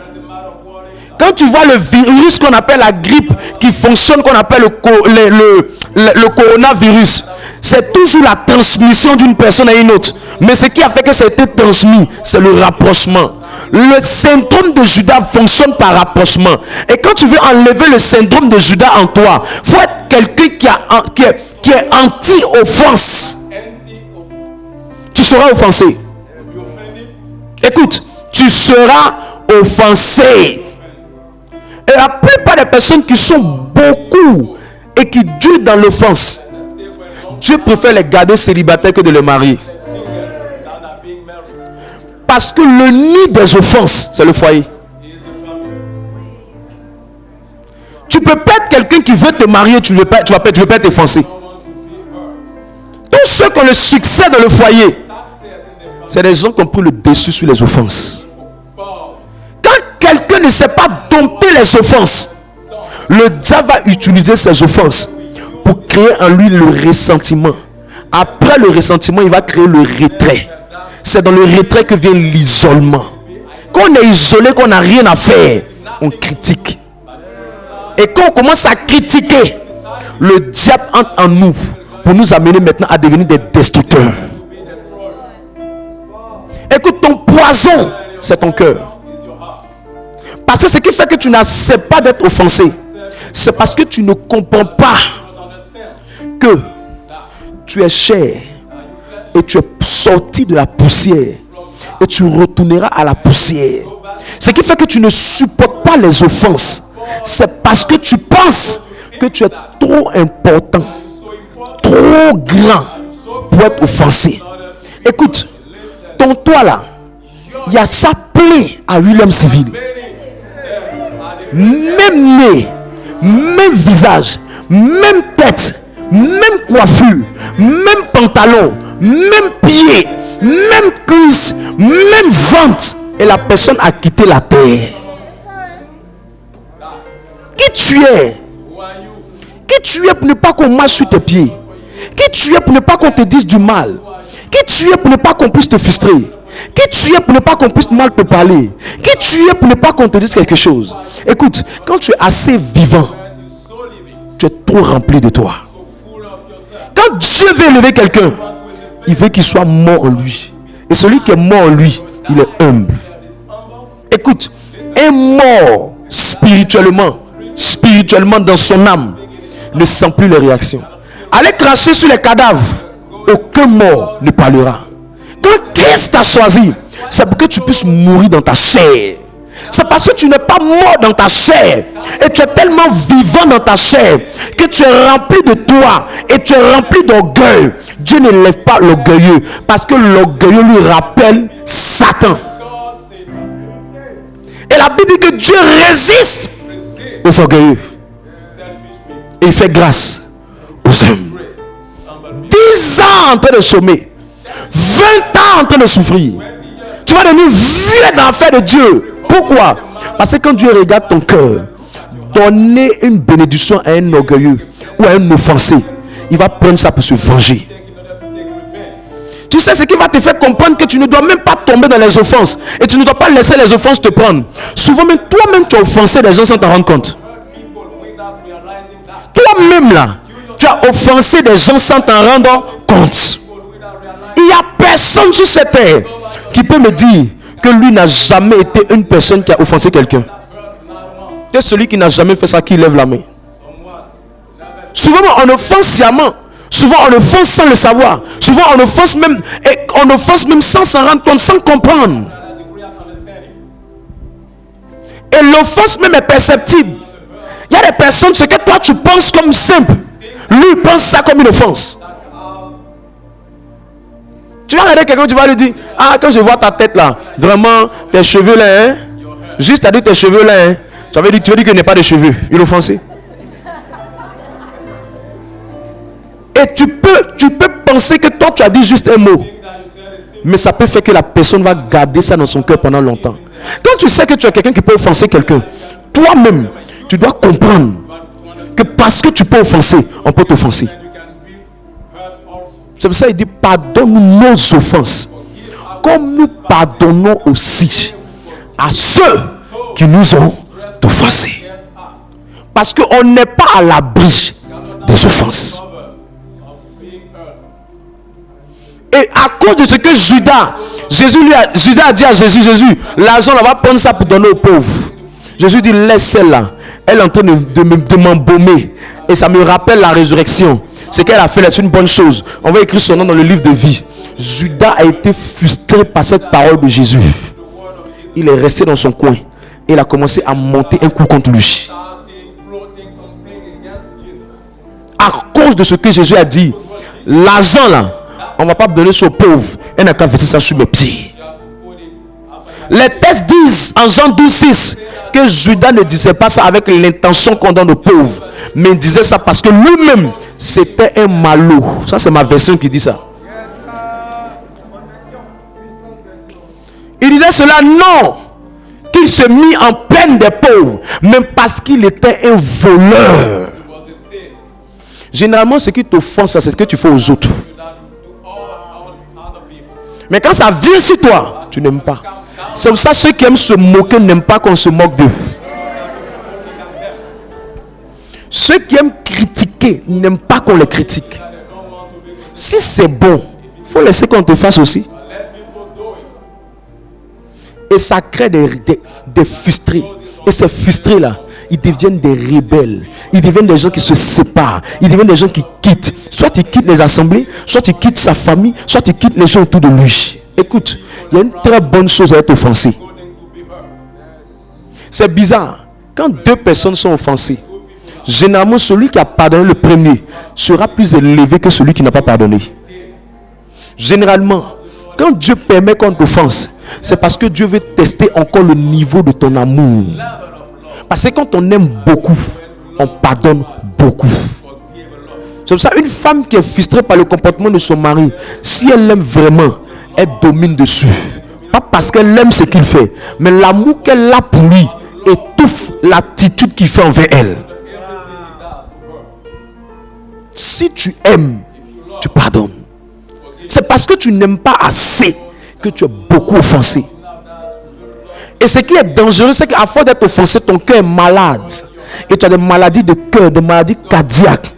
Quand tu vois le virus qu'on appelle la grippe qui fonctionne, qu'on appelle le coronavirus, c'est toujours la transmission d'une personne à une autre. Mais ce qui a fait que ça a été transmis, c'est le rapprochement. Le syndrome de Judas fonctionne par rapprochement. Et quand tu veux enlever le syndrome de Judas en toi, il faut être quelqu'un qui est anti-offense. Tu seras offensé. Écoute, tu seras offensé. Et la plupart des personnes qui sont beaucoup et qui durent dans l'offense, Dieu préfère les garder célibataires que de les marier. Parce que le nid des offenses, c'est le foyer. Tu peux pas être quelqu'un qui veut te marier, tu veux pas être offensé. Tous ceux qui ont le succès dans le foyer, c'est des gens qui ont pris le dessus sur les offenses. Quand quelqu'un ne sait pas dompter les offenses, le diable va utiliser ces offenses pour créer en lui le ressentiment. Après le ressentiment, il va créer le retrait. C'est dans le retrait que vient l'isolement. Quand on est isolé, qu'on n'a rien à faire, on critique. Et quand on commence à critiquer, le diable entre en nous pour nous amener maintenant à devenir des destructeurs. Écoute, ton poison, c'est ton cœur. Parce que ce qui fait que tu n'acceptes pas d'être offensé, c'est parce que tu ne comprends pas que tu es chair et tu es sorti de la poussière et tu retourneras à la poussière. Ce qui fait que tu ne supportes pas les offenses, c'est parce que tu penses que tu es trop important, trop grand pour être offensé. Écoute, ton toit là, il y a sa plaie à William Civil. Même nez, même visage, même tête, même coiffure, même pantalon, même pied, même cuisse, même ventre. Et la personne a quitté la terre. Qui tu es? Qui tu es pour ne pas qu'on marche sur tes pieds? Qui tu es pour ne pas qu'on te dise du mal? Qui tu es pour ne pas qu'on puisse te frustrer? Qui tu es pour ne pas qu'on puisse mal te parler? Qui tu es pour ne pas qu'on te dise quelque chose? Écoute, quand tu es assez vivant, tu es trop rempli de toi. Quand Dieu veut élever quelqu'un, il veut qu'il soit mort en lui. Et celui qui est mort en lui, il est humble. Écoute, un mort spirituellement dans son âme, ne sent plus les réactions. Allez cracher sur les cadavres, aucun mort ne parlera. Quand Christ t'a choisi, c'est pour que tu puisses mourir dans ta chair. C'est parce que tu n'es pas mort dans ta chair et tu es tellement vivant dans ta chair que tu es rempli de toi et tu es rempli d'orgueil. Dieu ne lève pas l'orgueilleux parce que l'orgueilleux lui rappelle Satan. Et la Bible dit que Dieu résiste aux orgueilleux et il fait grâce aux hommes. 10 ans en train de chômer, 20 ans en train de souffrir, tu vas devenir vieux dans l'affaire de Dieu. Pourquoi? Parce que quand Dieu regarde ton cœur, donner une bénédiction à un orgueilleux ou à un offensé, il va prendre ça pour se venger. Tu sais ce qui va te faire comprendre que tu ne dois même pas tomber dans les offenses et tu ne dois pas laisser les offenses te prendre. Souvent même toi-même tu as offensé les gens sans t'en rendre compte. Toi-même là, tu as offensé des gens sans t'en rendre compte. Il n'y a personne sur cette terre qui peut me dire que lui n'a jamais été une personne qui a offensé quelqu'un. C'est celui qui n'a jamais fait ça qui lève la main. Souvent on offense sciemment. Souvent on offense sans le savoir. Souvent on offense même sans s'en rendre compte, sans comprendre. Et l'offense même est perceptible. Il y a des personnes, ce que toi tu penses comme simple, lui pense ça comme une offense. Tu vas regarder quelqu'un, tu vas lui dire, ah, quand je vois ta tête là, vraiment, tes cheveux là, hein, juste à dire tes cheveux là, hein, tu veux dire qu'il n'y a pas de cheveux. Il est offensé. Et tu peux penser que toi tu as dit juste un mot, mais ça peut faire que la personne va garder ça dans son cœur pendant longtemps. Quand tu sais que tu es quelqu'un qui peut offenser quelqu'un, toi-même, tu dois comprendre que parce que tu peux offenser, on peut t'offenser. C'est pour ça qu'il dit pardonne-nous nos offenses, comme nous pardonnons aussi à ceux qui nous ont offensés. Parce qu'on n'est pas à l'abri des offenses. Et à cause de ce que Judas a dit à Jésus, l'argent on va prendre ça pour donner aux pauvres. Jésus dit laisse celle-là, elle est en train de m'embaumer et ça me rappelle la résurrection. Ce qu'elle a fait là, c'est une bonne chose. On va écrire son nom dans le livre de vie. Judas a été frustré par cette parole de Jésus. Il est resté dans son coin et il a commencé à monter un coup contre lui. À cause de ce que Jésus a dit, l'argent là, on ne va pas donner ça aux pauvres. Elle n'a qu'à verser ça sur mes pieds. Les textes disent en Jean 12:6 que Judas ne disait pas ça avec l'intention qu'on donne aux pauvres, mais il disait ça parce que lui-même, c'était un malot. Ça, c'est ma version qui dit ça. Il disait cela, non, qu'il se mit en peine des pauvres, même parce qu'il était un voleur. Généralement, ce qui t'offense, c'est ce que tu fais aux autres. Mais quand ça vient sur toi, tu n'aimes pas. C'est pour ça que ceux qui aiment se moquer n'aiment pas qu'on se moque d'eux. Ceux qui aiment critiquer n'aiment pas qu'on les critique. Si c'est bon, il faut laisser qu'on te fasse aussi. Et ça crée des frustrés. Et ces frustrés-là, ils deviennent des rebelles. Ils deviennent des gens qui se séparent. Ils deviennent des gens qui quittent. Soit ils quittent les assemblées, soit ils quittent sa famille, soit ils quittent les gens autour de lui. Écoute, il y a une très bonne chose à être offensé. C'est bizarre. Quand deux personnes sont offensées, généralement celui qui a pardonné le premier sera plus élevé que celui qui n'a pas pardonné. Généralement, quand Dieu permet qu'on t'offense, c'est parce que Dieu veut tester encore le niveau de ton amour. Parce que quand on aime beaucoup, on pardonne beaucoup. C'est pour ça une femme qui est frustrée par le comportement de son mari, si elle l'aime vraiment, elle domine dessus. Pas parce qu'elle aime ce qu'il fait, mais l'amour qu'elle a pour lui étouffe l'attitude qu'il fait envers elle. Si tu aimes, tu pardonnes. C'est parce que tu n'aimes pas assez que tu es beaucoup offensé. Et ce qui est dangereux, c'est qu'à force d'être offensé, ton cœur est malade. Et tu as des maladies de cœur, des maladies cardiaques.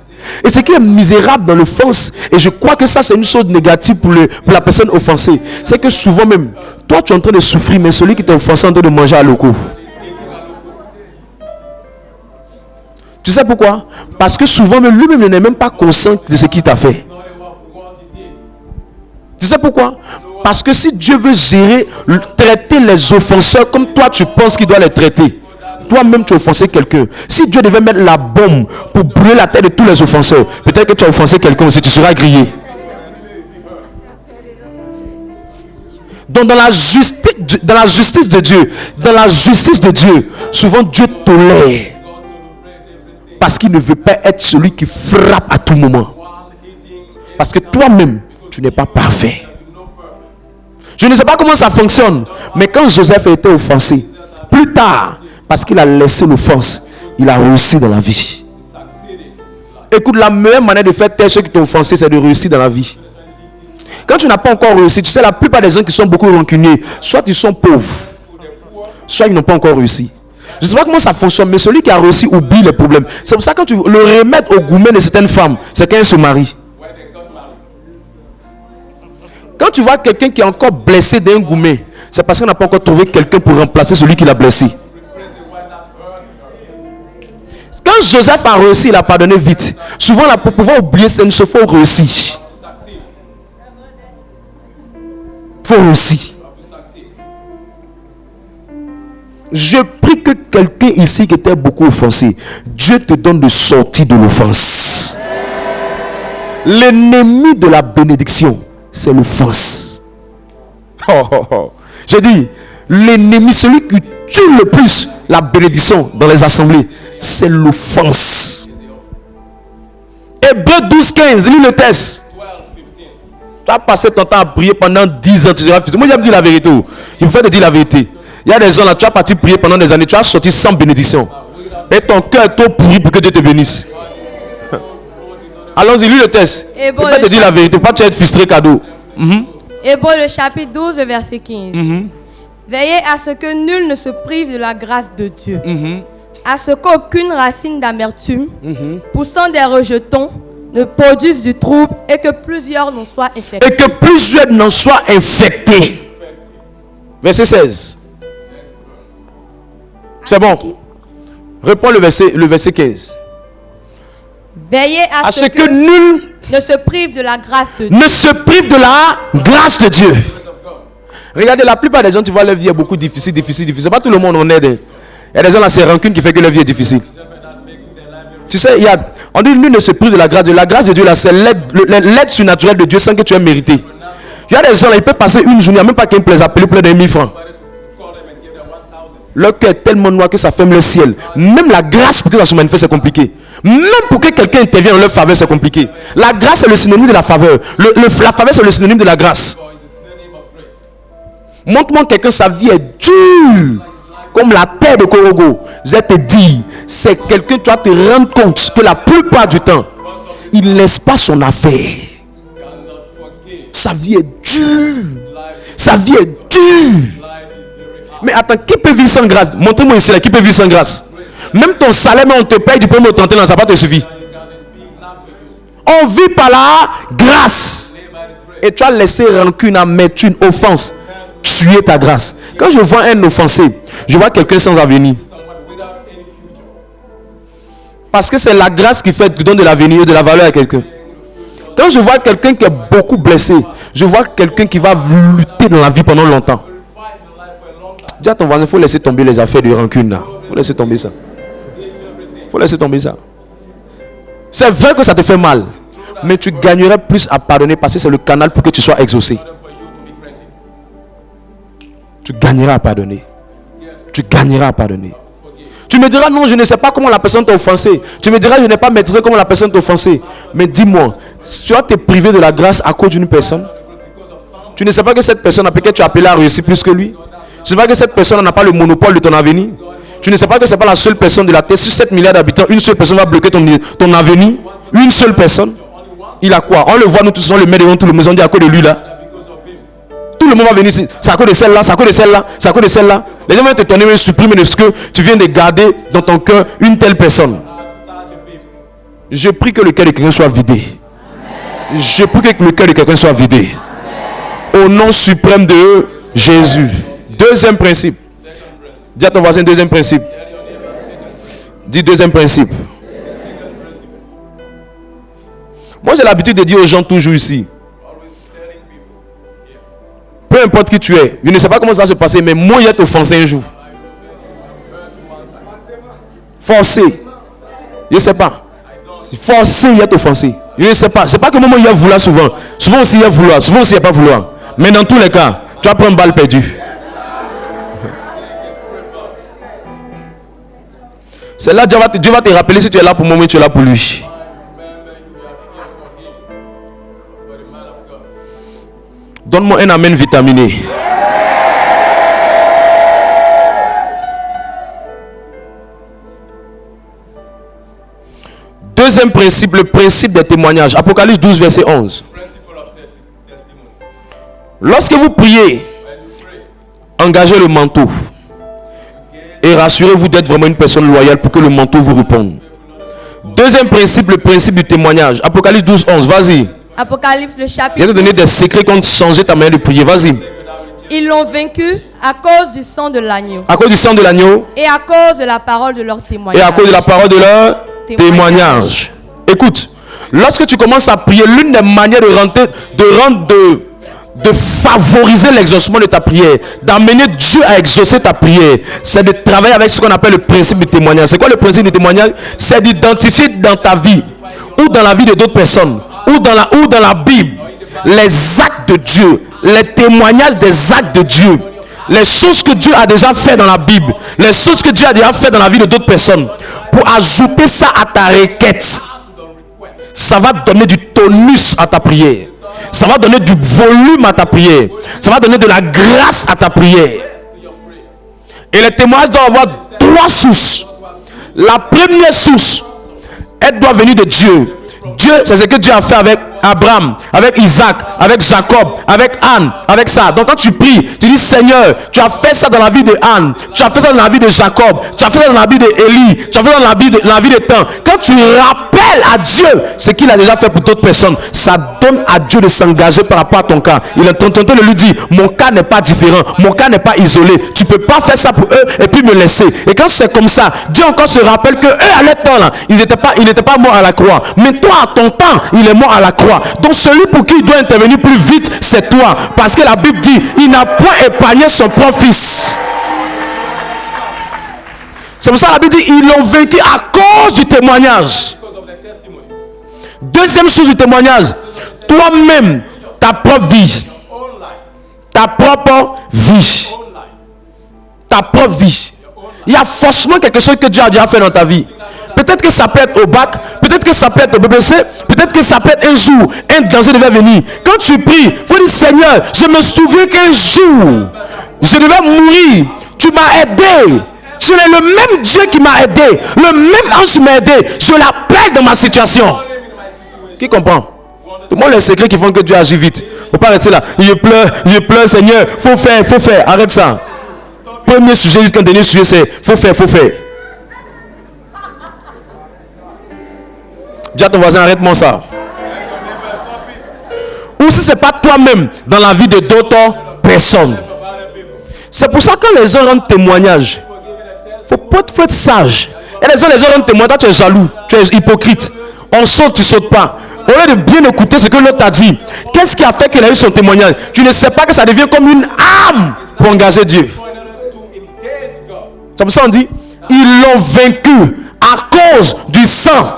Et ce qui est misérable dans l'offense, et je crois que ça c'est une chose négative pour la personne offensée, c'est que souvent même, toi tu es en train de souffrir, mais celui qui t'a offensé est en train de manger à l'eau. Tu sais pourquoi? Parce que souvent même lui-même n'est même pas conscient de ce qu'il t'a fait. Tu sais pourquoi? Parce que si Dieu veut traiter les offenseurs comme toi tu penses qu'il doit les traiter, toi-même tu as offensé quelqu'un. Si Dieu devait mettre la bombe pour brûler la tête de tous les offenseurs, peut-être que tu as offensé quelqu'un aussi, tu seras grillé. Donc dans la justice de Dieu, souvent Dieu tolère. Parce qu'il ne veut pas être celui qui frappe à tout moment. Parce que toi-même, tu n'es pas parfait. Je ne sais pas comment ça fonctionne, mais quand Joseph a été offensé, plus tard, parce qu'il a laissé l'offense, il a réussi dans la vie. Écoute, la meilleure manière de faire taire ceux qui t'ont offensé, c'est de réussir dans la vie. Quand tu n'as pas encore réussi, tu sais, la plupart des gens qui sont beaucoup rancuniers, soit ils sont pauvres, soit ils n'ont pas encore réussi. Je ne sais pas comment ça fonctionne, mais celui qui a réussi oublie les problèmes. C'est pour ça que le remède au gourmet de certaines femmes, c'est qu'elles se marient. Quand tu vois quelqu'un qui est encore blessé d'un gourmet, c'est parce qu'on n'a pas encore trouvé quelqu'un pour remplacer celui qui l'a blessé. Quand Joseph a réussi, il a pardonné vite. Souvent, là, pour pouvoir oublier, c'est une chose, il faut réussir. Il faut réussir. Je prie que quelqu'un ici qui était beaucoup offensé, Dieu te donne de sortir de l'offense. L'ennemi de la bénédiction, c'est l'offense. J'ai dit, l'ennemi, celui qui tue le plus la bénédiction dans les assemblées, c'est l'offense. Hébreux 12-15, lis le texte. Tu as passé ton temps à prier pendant 10 ans, tu seras fixé. Moi j'aime dire la vérité. Je me fais te dire la vérité. Il y a des gens là, tu as parti prier pendant des années, tu as sorti sans bénédiction. Et ton cœur est trop pourri pour que Dieu te bénisse. Allons-y, lis le texte. Je vais te dire la vérité, pas tu être frustré cadeau. Hébreux le chapitre 12, verset 15. Veillez à ce que nul ne se prive de la grâce de Dieu. À ce qu'aucune racine d'amertume, poussant des rejetons, ne produise du trouble et que plusieurs n'en soient infectés. Et que plusieurs n'en soient infectés. Verset 16. C'est bon. Reprends le verset 15. Veillez à ce que nul ne se prive de la grâce de Dieu. Ne se prive de la grâce de Dieu. Regardez, la plupart des gens, tu vois, leur vie est beaucoup difficile. Pas tout le monde en aide. Il y a des gens là, c'est rancune qui fait que leur vie est difficile. Tu sais, on dit nul ne se prive de la grâce de Dieu. La grâce de Dieu là, c'est l'aide surnaturelle de Dieu sans que tu aies mérité. Il y a des gens là, ils peuvent passer une journée, même pas qu'ils me plaisent appeler plein de 1000 francs. Leur cœur est tellement noir que ça ferme le ciel. Même la grâce pour que ça se manifeste, c'est compliqué. Même pour que quelqu'un intervienne en leur faveur, c'est compliqué. La grâce est le synonyme de la faveur. La faveur, c'est le synonyme de la grâce. Montre-moi quelqu'un, sa vie est dure. Comme la terre de Korogo. Je te dis, c'est quelqu'un, tu vas te rendre compte que la plupart du temps, il ne laisse pas son affaire. Sa vie est dure. Sa vie est dure. Mais attends, qui peut vivre sans grâce? Montrez-moi ici, là, qui peut vivre sans grâce? Même ton salaire, on te paye du premier au 31, ça va te suffire. On vit par la grâce. Et tu as laissé rancune, amertume, offense tuer ta grâce. Quand je vois un offensé, je vois quelqu'un sans avenir. Parce que c'est la grâce qui fait, qui donne de l'avenir et de la valeur à quelqu'un. Quand je vois quelqu'un qui est beaucoup blessé, je vois quelqu'un qui va lutter dans la vie pendant longtemps. Dis à ton voisin, il faut laisser tomber les affaires de rancune là. Il faut laisser tomber ça. Il faut laisser tomber ça. C'est vrai que ça te fait mal. Mais tu gagnerais plus à pardonner parce que c'est le canal pour que tu sois exaucé. Tu gagneras à pardonner. Tu gagneras à pardonner. Tu me diras, non, je ne sais pas comment la personne t'a offensé. Tu me diras, je n'ai pas maîtrisé comment la personne t'a offensé. Mais dis-moi, si tu vas te priver de la grâce à cause d'une personne, tu ne sais pas que cette personne à laquelle tu as appelé à réussir plus que lui. Tu ne sais pas que cette personne n'a pas le monopole de ton avenir. Tu ne sais pas que ce n'est pas la seule personne de la terre. Sur 7 milliards d'habitants, une seule personne va bloquer ton avenir. Une seule personne. Il a quoi? On le voit, nous tous, on le met devant tout le monde. On dit à cause de lui là. Tout le monde va venir ici. C'est à cause de celle-là, c'est à cause de celle-là, c'est à cause de celle-là. Les gens vont te tourner et supprimer parce que tu viens de garder dans ton cœur une telle personne. Je prie que le cœur de quelqu'un soit vidé. Je prie que le cœur de quelqu'un soit vidé. Au nom suprême de Jésus. Deuxième principe. Dis à ton voisin, deuxième principe. Dis deuxième principe. Moi j'ai l'habitude de dire aux gens toujours ici. Peu importe qui tu es, je ne sais pas comment ça va se passer, mais moi, il a offensé un jour. Forcé. Je ne sais pas. Forcé, il a offensé. Je ne sais pas. C'est pas que moi, il y a vouloir souvent. Souvent aussi, il y a vouloir. Souvent aussi, il n'y a pas vouloir. Mais dans tous les cas, tu vas prendre une balle perdue. C'est là que Dieu va te rappeler si tu es là pour moi, mais tu es là pour lui. Donne-moi un amen vitaminé. Deuxième principe, le principe des témoignages. Apocalypse 12, verset 11. Lorsque vous priez, engagez le manteau. Et rassurez-vous d'être vraiment une personne loyale pour que le manteau vous réponde. Deuxième principe, le principe du témoignage. Apocalypse 12, 11. Vas-y. Apocalypse, le chapitre. Il y a donné des secrets qui ont changé ta manière de prier. Vas-y. Ils l'ont vaincu à cause du sang de l'agneau. À cause du sang de l'agneau. Et à cause de la parole de leur témoignage. Et à cause de la parole de leur témoignage. Écoute, lorsque tu commences à prier, l'une des manières de favoriser l'exaucement de ta prière, d'amener Dieu à exaucer ta prière, c'est de travailler avec ce qu'on appelle le principe du témoignage. C'est quoi le principe du témoignage? C'est d'identifier dans ta vie ou dans la vie de d'autres personnes ou dans la Bible les actes de Dieu, les témoignages des actes de Dieu, les choses que Dieu a déjà fait dans la Bible, les choses que Dieu a déjà fait dans la vie de d'autres personnes, pour ajouter ça à ta requête. Ça va donner du tonus à ta prière. Ça va donner du volume à ta prière. Ça va donner de la grâce à ta prière. Et les témoignages doivent avoir trois sources. La première source, elle doit venir de Dieu. Dieu, c'est ce que Dieu a fait avec Abraham, avec Isaac, avec Jacob, avec Anne, avec ça. Donc quand tu pries, tu dis Seigneur, tu as fait ça dans la vie de Anne, tu as fait ça dans la vie de Jacob, tu as fait ça dans la vie d'Élie, tu as fait ça dans la vie de temps. Quand tu rappelles à Dieu ce qu'il a déjà fait pour d'autres personnes, ça donne à Dieu de s'engager par rapport à ton cas. Il est en train de lui dire, mon cas n'est pas différent, mon cas n'est pas isolé. Tu ne peux pas faire ça pour eux et puis me laisser. Et quand c'est comme ça, Dieu encore se rappelle que eux à leur temps là, ils n'étaient pas morts à la croix. Mais toi à ton temps, il est mort à la croix. Donc celui pour qui il doit intervenir plus vite, c'est toi. Parce que la Bible dit, il n'a point épargné son propre fils. C'est pour ça que la Bible dit, ils l'ont vaincu à cause du témoignage. Deuxième chose du témoignage, toi-même, ta propre vie. Ta propre vie. Ta propre vie. Il y a forcément quelque chose que Dieu a déjà fait dans ta vie. Peut-être que ça peut être au bac, peut-être que ça peut être au BBC, peut-être que ça peut être un jour, un danger devait venir. Quand tu pries, il faut dire Seigneur, je me souviens qu'un jour, je devais mourir. Tu m'as aidé. Tu es le même Dieu qui m'a aidé. Le même ange qui m'a aidé. Je l'appelle dans ma situation. Qui comprend? Moi, les secrets qui font que Dieu agit vite. Faut pas rester là. Je pleure, Seigneur. Faut faire. Arrête ça. Premier sujet jusqu'au dernier sujet, c'est faut faire. Dis à ton voisin, arrête-moi ça. Ou si ce n'est pas toi-même dans la vie de d'autres personnes. C'est pour ça que quand les gens rendent témoignage, faut être sage. Et les gens rendent témoignage, toi tu es jaloux, tu es hypocrite. On saute, tu ne sautes pas. Au lieu de bien écouter ce que l'autre t'a dit, qu'est-ce qui a fait qu'il a eu son témoignage? Tu ne sais pas que ça devient comme une arme pour engager Dieu. C'est pour ça qu'on dit, ils l'ont vaincu à cause du sang.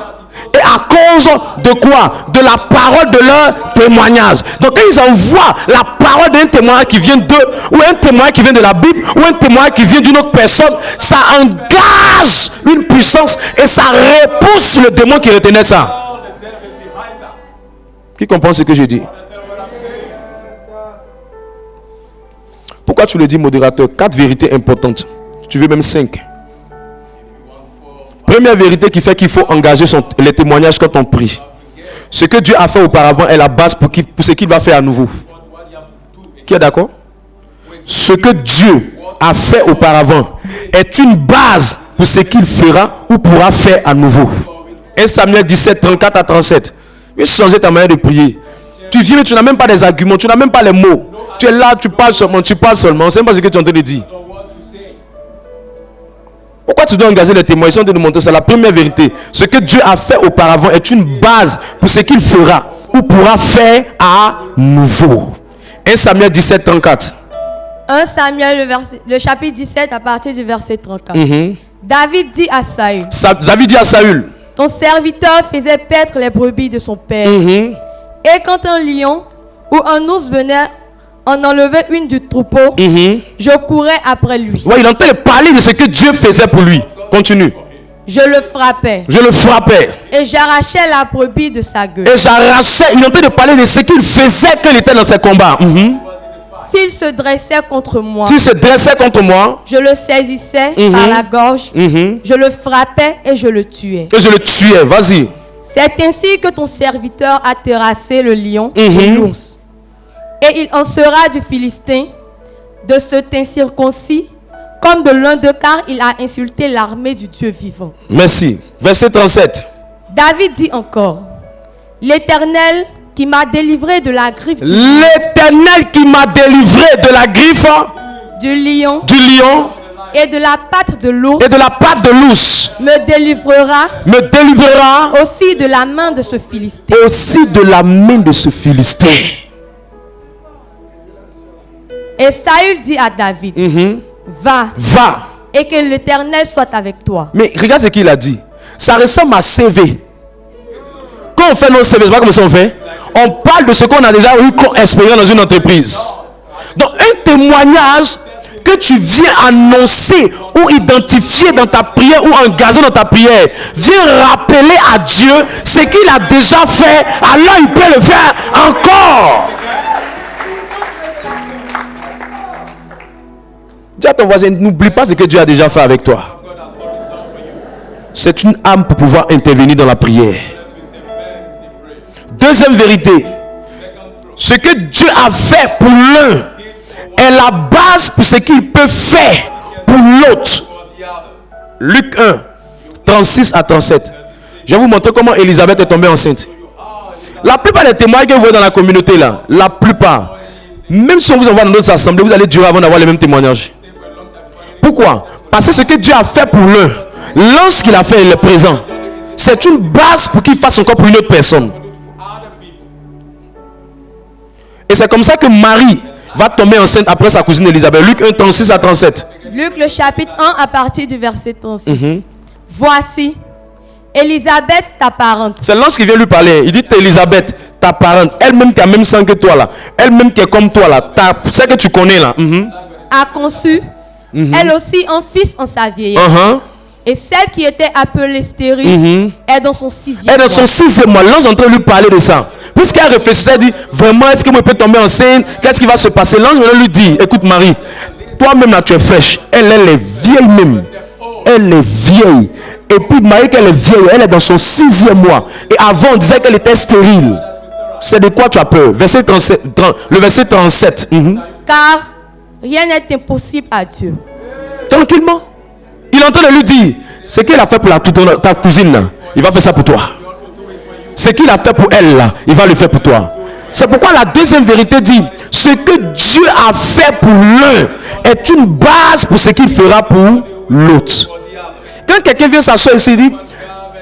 Et à cause de quoi? De la parole de leur témoignage. Donc quand ils envoient la parole d'un témoignage qui vient d'eux, ou un témoignage qui vient de la Bible, ou un témoignage qui vient d'une autre personne, ça engage une puissance et ça repousse le démon qui retenait ça. Qui comprend ce que je dis? Pourquoi tu le dis, modérateur? 4 vérités importantes. Tu veux même 5. Première vérité qui fait qu'il faut engager les témoignages quand on prie. Ce que Dieu a fait auparavant est la base pour ce qu'il va faire à nouveau. Qui est d'accord? Ce que Dieu a fait auparavant est une base pour ce qu'il fera ou pourra faire à nouveau. 1 Samuel 17, 34 à 37. Il faut changer ta manière de prier. Tu viens mais tu n'as même pas des arguments, tu n'as même pas les mots. Tu es là, tu parles seulement. On ne sait pas ce que tu es en train de dire. Pourquoi tu dois engager les témoins? Ils sont en train de montrer ça. La première vérité, ce que Dieu a fait auparavant est une base pour ce qu'il fera ou pourra faire à nouveau. 1 Samuel 17, 34. 1 Samuel, le chapitre 17, à partir du verset 34. David dit à Saül. David dit à Saül. Ton serviteur faisait paître les brebis de son père. Et quand un lion ou un ours venait en enlever une du troupeau, je courais après lui. Ouais, il est en train de parler de ce que Dieu faisait pour lui. Continue. Je le frappais. Et j'arrachais la brebis de sa gueule. Il est en train de parler de ce qu'il faisait quand il était dans ses combats. S'il se dressait contre moi, je le saisissais par la gorge, je le frappais et je le tuais. Vas-y. C'est ainsi que ton serviteur a terrassé le lion et l'ours. Et il en sera du Philistin, de cet incirconcis, comme de l'un d'eux, car il a insulté l'armée du Dieu vivant. Merci. Verset 37. David dit encore, l'Éternel qui m'a délivré de la griffe du lion et de la patte de l'ours, me délivrera aussi de la main de ce Philistin. Et Saül dit à David, va, et que l'Éternel soit avec toi. Mais regarde ce qu'il a dit. Ça ressemble à CV. Quand on fait nos CV, c'est pas comme ça on fait. On parle de ce qu'on a déjà eu comme expérience dans une entreprise. Donc un témoignage que tu viens annoncer ou identifier dans ta prière ou engager dans ta prière, viens rappeler à Dieu ce qu'il a déjà fait, alors il peut le faire encore. Dis à ton voisin, n'oublie pas ce que Dieu a déjà fait avec toi. C'est une âme pour pouvoir intervenir dans la prière. Deuxième vérité, ce que Dieu a fait pour l'un est la base pour ce qu'il peut faire pour l'autre. Luc 1, 36 à 37. Je vais vous montrer comment Élisabeth est tombée enceinte. La plupart des témoins que vous voyez dans la communauté là, la plupart, même si on vous envoie dans d'autres assemblées, vous allez durer avant d'avoir les mêmes témoignages. Pourquoi? Parce que ce que Dieu a fait pour l'un, l'ange qu'il a fait, il est présent. C'est une base pour qu'il fasse encore pour une autre personne. Et c'est comme ça que Marie va tomber enceinte après sa cousine Élisabeth. Luc 1, 36 à 37. Luc le chapitre 1 à partir du verset 36. Voici, Élisabeth, ta parente. C'est l'ange qui vient lui parler. Il dit, Élisabeth, ta parente, elle-même qui a même sang que toi là, elle-même qui est comme toi là, c'est que tu connais là. A conçu Elle aussi un fils en sa vieillesse. Et celle qui était appelée stérile est dans son 6e mois. Elle est dans son 6e mois. L'ange est en train de lui parler de ça. Puisqu'elle réfléchissait, elle dit, vraiment, est-ce que moi je peux tomber enceinte? Qu'est-ce qui va se passer? L'ange lui dit, écoute Marie, toi-même là tu es fraîche. Elle est vieille même. Elle est vieille. Et puis Marie qu'elle est vieille, elle est dans son 6e mois. Et avant on disait qu'elle était stérile. C'est de quoi tu as peur? Verset 37, le verset 37. Car rien n'est impossible à Dieu. Tranquillement. Il est en train de lui dire, ce qu'il a fait pour ta cousine là, il va faire ça pour toi. Ce qu'il a fait pour elle là, il va le faire pour toi. C'est pourquoi la deuxième vérité dit, ce que Dieu a fait pour l'un est une base pour ce qu'il fera pour l'autre. Quand quelqu'un vient s'asseoir ici, il dit,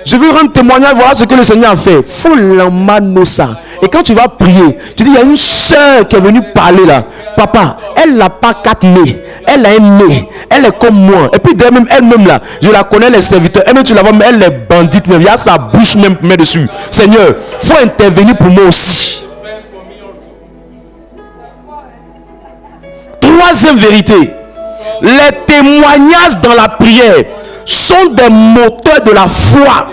je veux rendre témoignage, voilà ce que le Seigneur a fait. Faut l'emmaner ça. Et quand tu vas prier, tu dis, il y a une soeur qui est venue parler là. Papa, elle n'a pas 4 nez. Elle a un nez. Elle est comme moi. Et puis elle-même là, je la connais, les serviteurs. Elle-même, tu la vois, mais elle est bandite même. Il y a sa bouche même dessus. Seigneur, faut intervenir pour moi aussi. Troisième vérité. Les témoignages dans la prière sont des moteurs de la foi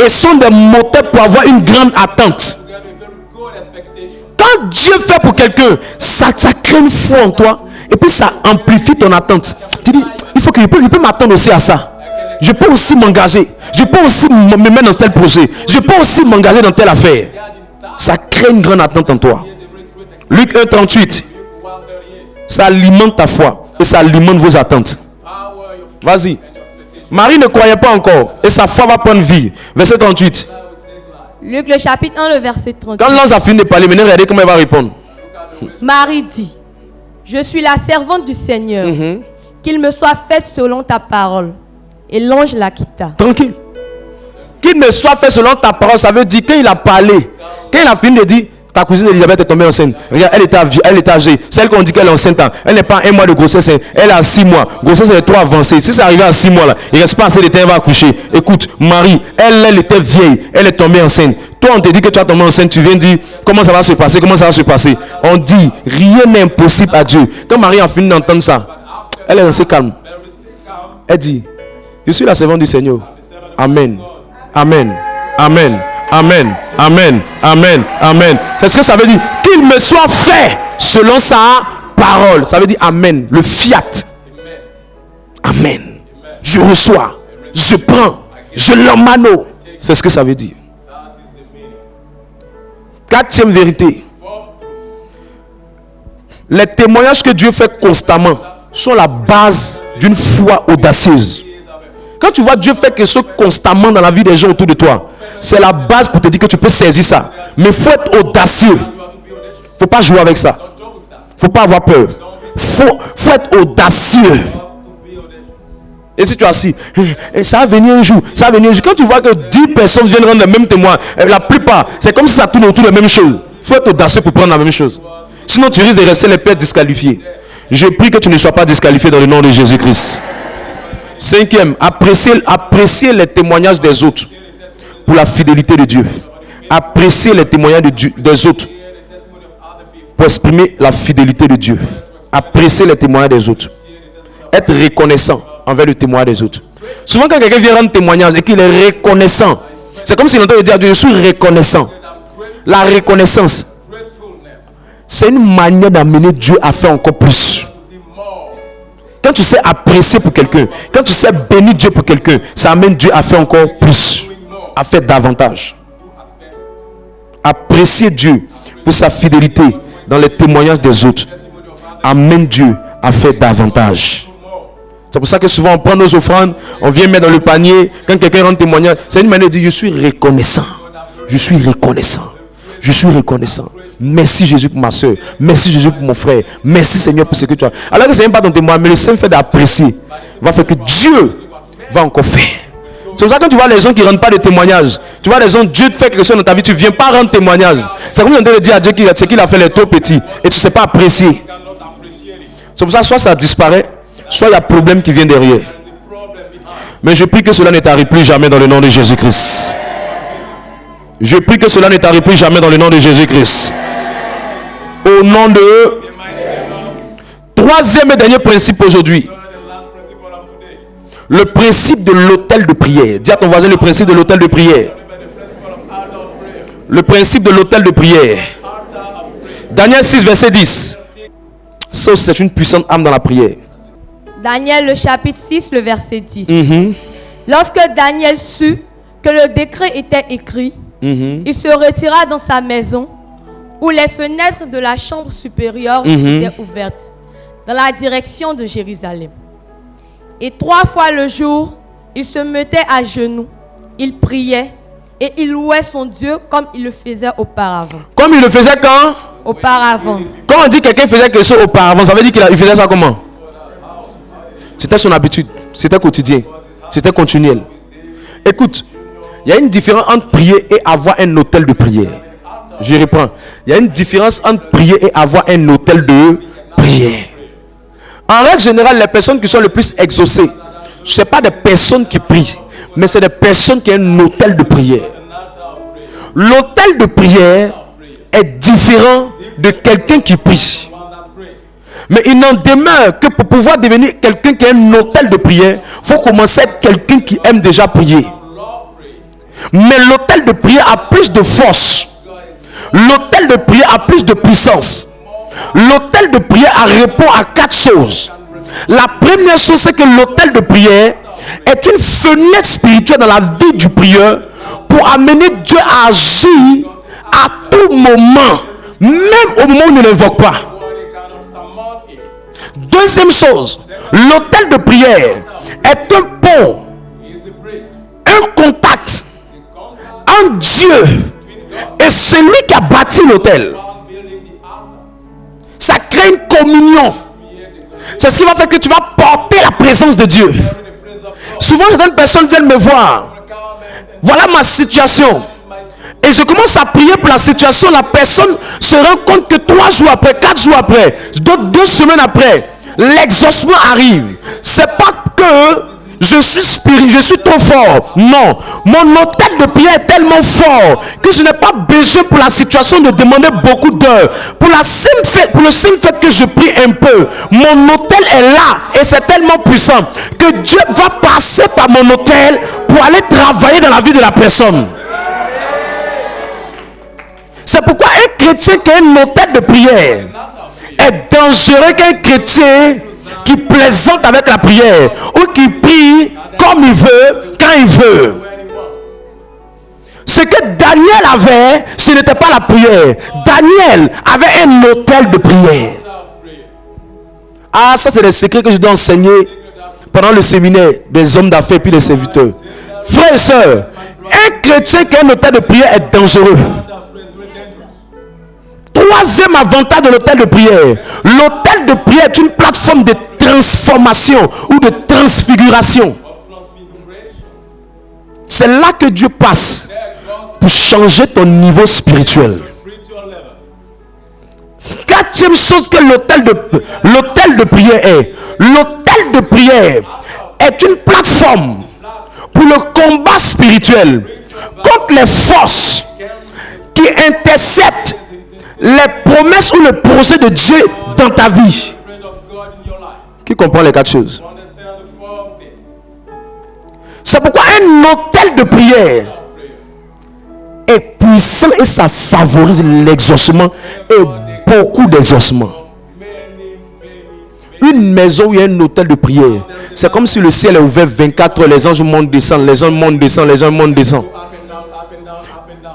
et sont des moteurs pour avoir une grande attente. Quand Dieu fait pour quelqu'un, ça crée une foi en toi et puis ça amplifie ton attente. Tu dis, il faut que je peux m'attendre aussi à ça. Je peux aussi m'engager. Je peux aussi me mettre dans tel projet. Je peux aussi m'engager dans telle affaire. Ça crée une grande attente en toi. Luc 1:38. Ça alimente ta foi et ça alimente vos attentes. Vas-y. Marie ne croyait pas encore et sa foi va prendre vie. Verset 38. Luc le chapitre 1, le verset 38. Quand l'ange a fini de parler, maintenant regardez comment elle va répondre. Marie dit, je suis la servante du Seigneur, qu'il me soit fait selon ta parole. Et l'ange la quitta. Tranquille. Qu'il me soit fait selon ta parole, ça veut dire qu'il a parlé. Quand il a fini de dire, ta cousine Elisabeth est tombée enceinte. Regarde, elle est âgée. Celle qu'on dit qu'elle est enceinte, elle n'est pas 1 mois de grossesse, elle a 6 mois. Grossesse est trop avancée. Si ça arrive à 6 mois là, il ne reste pas assez de temps, elle va accoucher. Écoute, Marie, elle était vieille, elle est tombée enceinte. Toi, on te dit que tu as tombé enceinte, tu viens dire comment ça va se passer, comment ça va se passer. On dit, rien n'est impossible à Dieu. Quand Marie a fini d'entendre ça, elle est restée calme. Elle dit, je suis la servante du Seigneur. Amen. Amen. Amen. Amen, amen, amen, amen. C'est ce que ça veut dire. Qu'il me soit fait selon sa parole. Ça veut dire amen, le fiat. Amen. Je reçois, je prends, je l'emmène. C'est ce que ça veut dire. Quatrième vérité. Les témoignages que Dieu fait constamment sont la base d'une foi audacieuse. Quand tu vois Dieu faire quelque chose constamment dans la vie des gens autour de toi, c'est la base pour te dire que tu peux saisir ça. Mais il faut être audacieux. Il ne faut pas jouer avec ça. Il ne faut pas avoir peur. Il faut être audacieux. Et si tu as assis, ça va venir un jour, ça va venir un jour. Quand tu vois que 10 personnes viennent rendre le même témoin, la plupart, c'est comme si ça tourne autour de la même chose. Il faut être audacieux pour prendre la même chose. Sinon tu risques de rester les pères disqualifiés. Je prie que tu ne sois pas disqualifié dans le nom de Jésus-Christ. Cinquième, apprécier les témoignages des autres pour la fidélité de Dieu. Apprécier les témoignages des autres pour exprimer la fidélité de Dieu. Apprécier les témoignages des autres. Être reconnaissant envers le témoignage des autres. Souvent quand quelqu'un vient rendre témoignage et qu'il est reconnaissant, c'est comme s'il entendait dire à Dieu, je suis reconnaissant. La reconnaissance, c'est une manière d'amener Dieu à faire encore plus. Quand tu sais apprécier pour quelqu'un, quand tu sais bénir Dieu pour quelqu'un, ça amène Dieu à faire encore plus, à faire davantage. Apprécier Dieu pour sa fidélité dans les témoignages des autres amène Dieu à faire davantage. C'est pour ça que souvent on prend nos offrandes, on vient mettre dans le panier. Quand quelqu'un rend témoignage, c'est une manière de dire je suis reconnaissant. Je suis reconnaissant. Je suis reconnaissant. Merci Jésus pour ma soeur. Merci Jésus pour mon frère. Merci Seigneur pour ce que tu as. Alors que ce n'est pas ton témoin, mais le simple fait d'apprécier va faire que Dieu va encore faire. C'est pour ça que quand tu vois les gens qui ne rendent pas de témoignage, tu vois les gens, Dieu te fait quelque chose dans ta vie, tu ne viens pas rendre témoignage. C'est comme si on te dire à Dieu ce qu'il a fait les trop petits et tu ne sais pas apprécier. C'est pour ça soit ça disparaît, soit il y a problème qui vient derrière. Mais je prie que cela ne t'arrive plus jamais dans le nom de Jésus-Christ. Je prie que cela ne t'arrive plus jamais dans le nom de Jésus-Christ. Au nom de... Troisième et dernier principe aujourd'hui. Le principe de l'autel de prière. Dis à ton voisin le principe de l'autel de prière. Le principe de l'autel de prière. Daniel 6, verset 10. Ça, c'est une puissante âme dans la prière. Daniel, le chapitre 6, le verset 10. Lorsque Daniel sut que le décret était écrit, il se retira dans sa maison, où les fenêtres de la chambre supérieure étaient ouvertes, dans la direction de Jérusalem. Et 3 fois le jour, il se mettait à genoux, il priait et il louait son Dieu comme il le faisait auparavant. Comme il le faisait quand? Auparavant. Quand on dit que quelqu'un faisait quelque chose auparavant, ça veut dire qu'il faisait ça comment? C'était son habitude, c'était quotidien, c'était continuel. Écoute, il y a une différence entre prier et avoir un autel de prière. Je reprends. Il y a une différence entre prier et avoir un autel de prière. En règle générale, les personnes qui sont le plus exaucées, ce ne sont pas des personnes qui prient, mais c'est des personnes qui ont un autel de prière. L'autel de prière est différent de quelqu'un qui prie. Mais il n'en demeure que pour pouvoir devenir quelqu'un qui a un autel de prière, il faut commencer à être quelqu'un qui aime déjà prier. Mais l'autel de prière a plus de force. L'autel de prière a plus de puissance. L'autel de prière répond à 4 choses. La première chose, c'est que l'autel de prière est une fenêtre spirituelle dans la vie du prieur pour amener Dieu à agir à tout moment, même au moment où il ne l'invoque pas. Deuxième chose, l'autel de prière est un pont, un contact entre Dieu et celui qui a bâti l'autel. Ça crée une communion. C'est ce qui va faire que tu vas porter la présence de Dieu. Souvent, certaines personnes viennent me voir. Voilà ma situation. Et je commence à prier pour la situation. La personne se rend compte que 3 jours après, 4 jours après, 2 semaines après, l'exaucement arrive. C'est pas que je suis spirituel, je suis trop fort. Non, mon autel de prière est tellement fort que je n'ai pas besoin pour la situation de demander beaucoup d'heures. Pour le simple fait que je prie un peu, mon autel est là et c'est tellement puissant que Dieu va passer par mon autel pour aller travailler dans la vie de la personne. C'est pourquoi un chrétien qui a un autel de prière est dangereux qu'un chrétien qui plaisante avec la prière ou qui prie comme il veut, quand il veut. Ce que Daniel avait, ce n'était pas la prière. Daniel avait un autel de prière. Ah, ça c'est des secrets que je dois enseigner pendant le séminaire des hommes d'affaires puis des serviteurs. Frères et sœurs, un chrétien qui a un autel de prière est dangereux. Troisième avantage de l'autel de prière. L'autel de prière est une plateforme de transformation ou de transfiguration. C'est là que Dieu passe pour changer ton niveau spirituel. Quatrième chose que l'autel de prière est. L'autel de prière est une plateforme pour le combat spirituel contre les forces qui interceptent les promesses ou le projet de Dieu dans ta vie. Qui comprend les 4 choses? C'est pourquoi un autel de prière est puissant et ça favorise l'exaucement et beaucoup d'exaucement. Une maison où il y a un autel de prière, c'est comme si le ciel est ouvert 24 heures, les anges montent, descendent, les anges montent, descendent, les anges montent, descendent.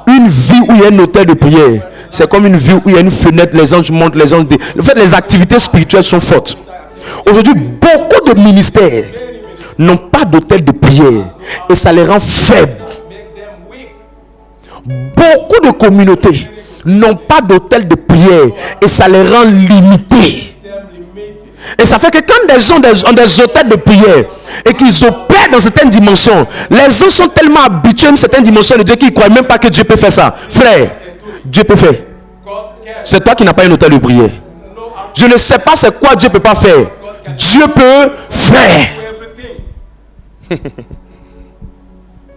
Une vie où il y a un autel de prière, c'est comme une vie où il y a une fenêtre, les anges montent, les anges descendent. En fait, les activités spirituelles sont fortes. Aujourd'hui, beaucoup de ministères n'ont pas d'autel de prière et ça les rend faibles. Beaucoup de communautés n'ont pas d'autel de prière et ça les rend limités. Et ça fait que quand des gens ont des hôtels de prière et qu'ils opèrent dans certaines dimensions, les gens sont tellement habitués à une certaine dimension de Dieu qu'ils ne croient même pas que Dieu peut faire ça. Frère, Dieu peut faire. C'est toi qui n'as pas un hôtel de prière. Je ne sais pas c'est quoi Dieu ne peut pas faire. Dieu peut faire.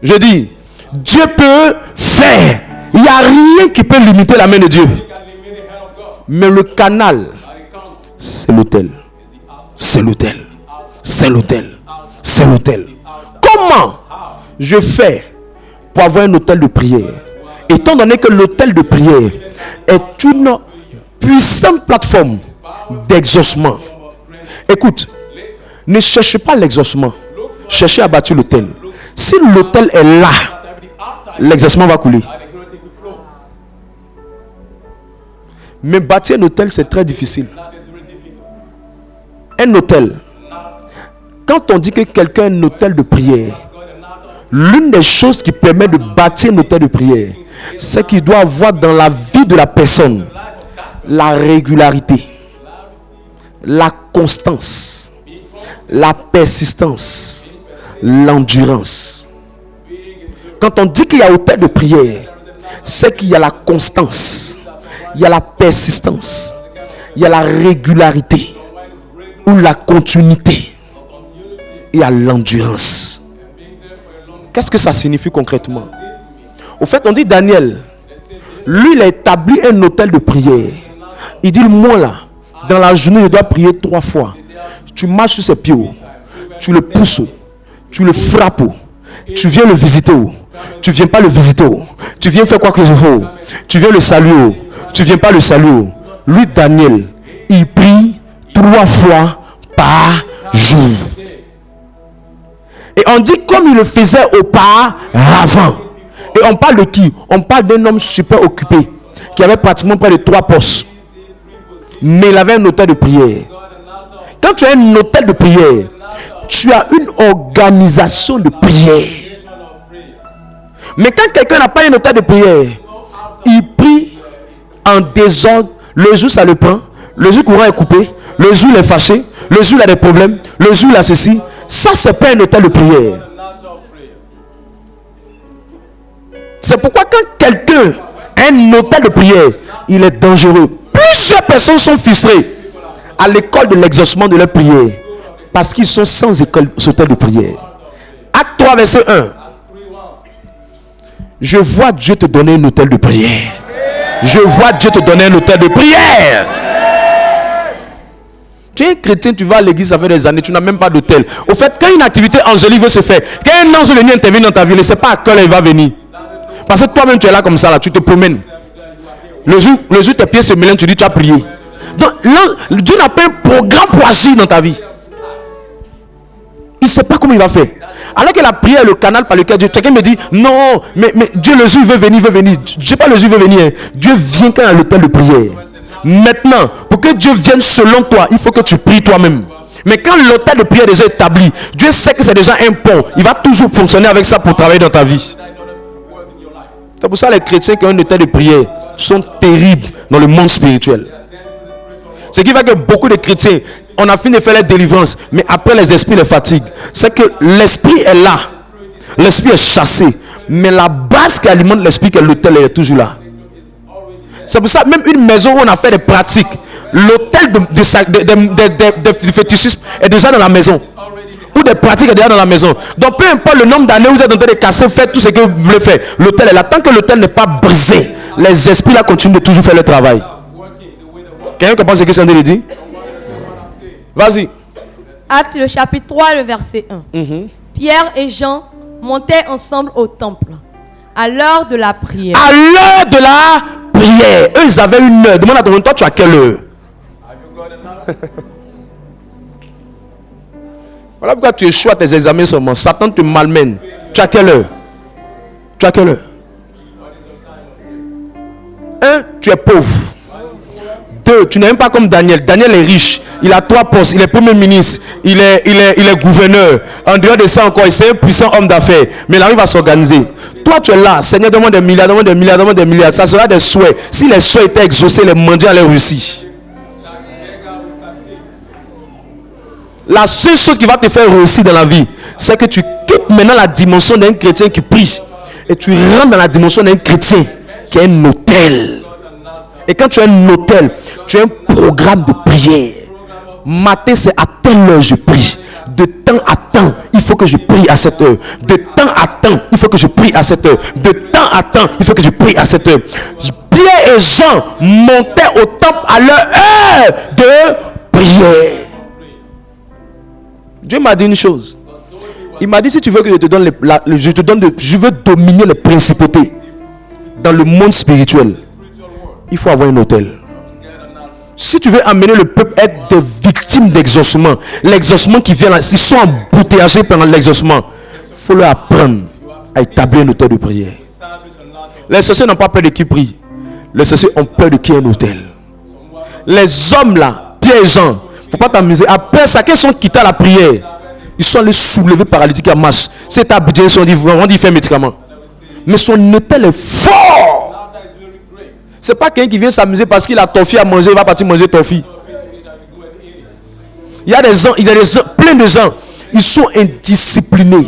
Je dis, Dieu peut faire. Il n'y a rien qui peut limiter la main de Dieu. Mais le canal, c'est l'autel. C'est l'autel. C'est l'autel. c'est l'autel. Comment je fais pour avoir un autel de prière? Étant donné que l'autel de prière est une puissante plateforme d'exaucement. Écoute, ne cherchez pas l'exaucement, cherchez à bâtir l'autel. Si l'autel est là, l'exaucement va couler. Mais bâtir un autel, c'est très difficile. Un autel. Quand on dit que quelqu'un a un autel de prière, l'une des choses qui permet de bâtir un autel de prière, c'est qu'il doit avoir dans la vie de la personne la régularité, la constance, la persistance, l'endurance. Quand on dit qu'il y a autel de prière, c'est qu'il y a la constance, il y a la persistance, il y a la régularité ou la continuité, il y a l'endurance. Qu'est-ce que ça signifie concrètement? Au fait, on dit Daniel, lui, il a établi un autel de prière. Il dit, moi là, dans la journée, je dois prier 3 fois. Tu marches sur ses pieds, tu le pousses, tu le frappes, tu viens le visiter, tu viens pas le visiter, tu viens faire quoi que ce soit, tu viens le saluer, tu viens pas le saluer. Lui, Daniel, il prie 3 fois par jour. Et on dit comme il le faisait auparavant. Et on parle de qui? On parle d'un homme super occupé qui avait pratiquement près de 3 postes. Mais il avait un autel de prière. Quand tu as un autel de prière, tu as une organisation de prière. Mais quand quelqu'un n'a pas un autel de prière, il prie en désordre. Le jour ça le prend, le jour courant est coupé, le jour il est fâché, le jour il a des problèmes, le jour il a ceci. Ça c'est pas un autel de prière. C'est pourquoi quand quelqu'un a un autel de prière, il est dangereux. Plusieurs personnes sont frustrées à l'école de l'exaucement de leur prière parce qu'ils sont sans école autel de prière. Acte 3 verset 1. Je vois Dieu te donner un autel de prière. Je vois Dieu te donner un autel de prière. Tu es un chrétien, tu vas à l'église, ça fait des années, tu n'as même pas d'autel. Au fait, quand une activité angélique veut se faire, quand un ange venu intervenir dans ta vie, ne sais pas à quelle heure il va venir. Parce que toi-même tu es là comme ça, là, tu te promènes. Le jour tes pieds se mélangent, tu dis tu as prié. Donc Dieu n'a pas un programme pour agir dans ta vie. Il ne sait pas comment il va faire. Alors que la prière est le canal par lequel Dieu. Quelqu'un me dit non, mais Dieu le jour il veut venir, il veut venir. Je ne sais pas le jour il veut venir. Hein. Dieu vient quand il y a le temps de prière. Maintenant, pour que Dieu vienne selon toi, il faut que tu pries toi-même. Mais quand l'autel de prière est déjà établi, Dieu sait que c'est déjà un pont. Il va toujours fonctionner avec ça pour travailler dans ta vie. C'est pour ça que les chrétiens qui ont un autel de prière sont terribles dans le monde spirituel. Ce qui fait que beaucoup de chrétiens, on a fini de faire la délivrance, mais après les esprits les fatiguent. C'est que l'esprit est là, l'esprit est chassé, mais la base qui alimente l'esprit, que l'autel est toujours là. C'est pour ça que même une maison où on a fait des pratiques, l'autel de fétichisme est déjà dans la maison. Ou des pratiques est déjà dans la maison. Donc peu importe le nombre d'années où vous êtes en train de casser, faites tout ce que vous voulez faire. L'autel est là. Tant que l'autel n'est pas brisé, les esprits là continuent de toujours faire le travail. Quelqu'un comprend ce que c'est en train de dire? Vas-y. Acte le chapitre 3, le verset 1. Pierre et Jean montaient ensemble au temple à l'heure de la prière. À l'heure de la prière. Eux, ils avaient une heure. Demande à ton toi, tu as quelle heure? Voilà pourquoi tu échoues à tes examens seulement. Satan te malmène. Tu as quelle heure? Tu as quelle heure? 1. Tu es pauvre. 2. Tu n'es même pas comme Daniel. Daniel est riche. Il a 3 postes. Il est premier ministre. Il est gouverneur. En dehors de ça encore, c'est un puissant homme d'affaires. Mais il arrive à s'organiser. Toi, tu es là. Seigneur, demande des milliards, demande des milliards, demande des milliards. Ça sera des souhaits. Si les souhaits étaient exaucés, les mendiants allaient réussir. La seule chose qui va te faire réussir dans la vie, c'est que tu quittes maintenant la dimension d'un chrétien qui prie et tu rentres dans la dimension d'un chrétien qui a un autel. Et quand tu as un autel, tu as un programme de prière. Matin, c'est à telle heure je prie. De temps à temps, il faut que je prie à cette heure. De temps à temps, il faut que je prie à cette heure. De temps à temps, il faut que je prie à cette heure. Pierre et Jean montaient au temple à leur heure de prière. Dieu m'a dit une chose. Il m'a dit, si tu veux que je te donne, je veux dominer les principautés dans le monde spirituel. Il faut avoir un hôtel. Si tu veux amener le peuple à être des victimes d'exaucement, l'exaucement qui vient là, s'ils sont embouteillagés pendant l'exaucement, il faut leur apprendre à établir un hôtel de prière. Les sorciers n'ont pas peur de qui prie. Les sorciers ont peur de qui est un hôtel. Les hommes là, Pierre et Jean, il ne faut pas t'amuser. Après ça, qu'ils sont quittés à la prière, ils sont allés soulever paralytique à marche. C'est à Abidjan, on dit fait médicament. Mais son hôtel est fort. C'est pas quelqu'un qui vient s'amuser parce qu'il a toffee à manger, il va partir manger toffee. Il y a des gens, plein de gens, ils sont indisciplinés.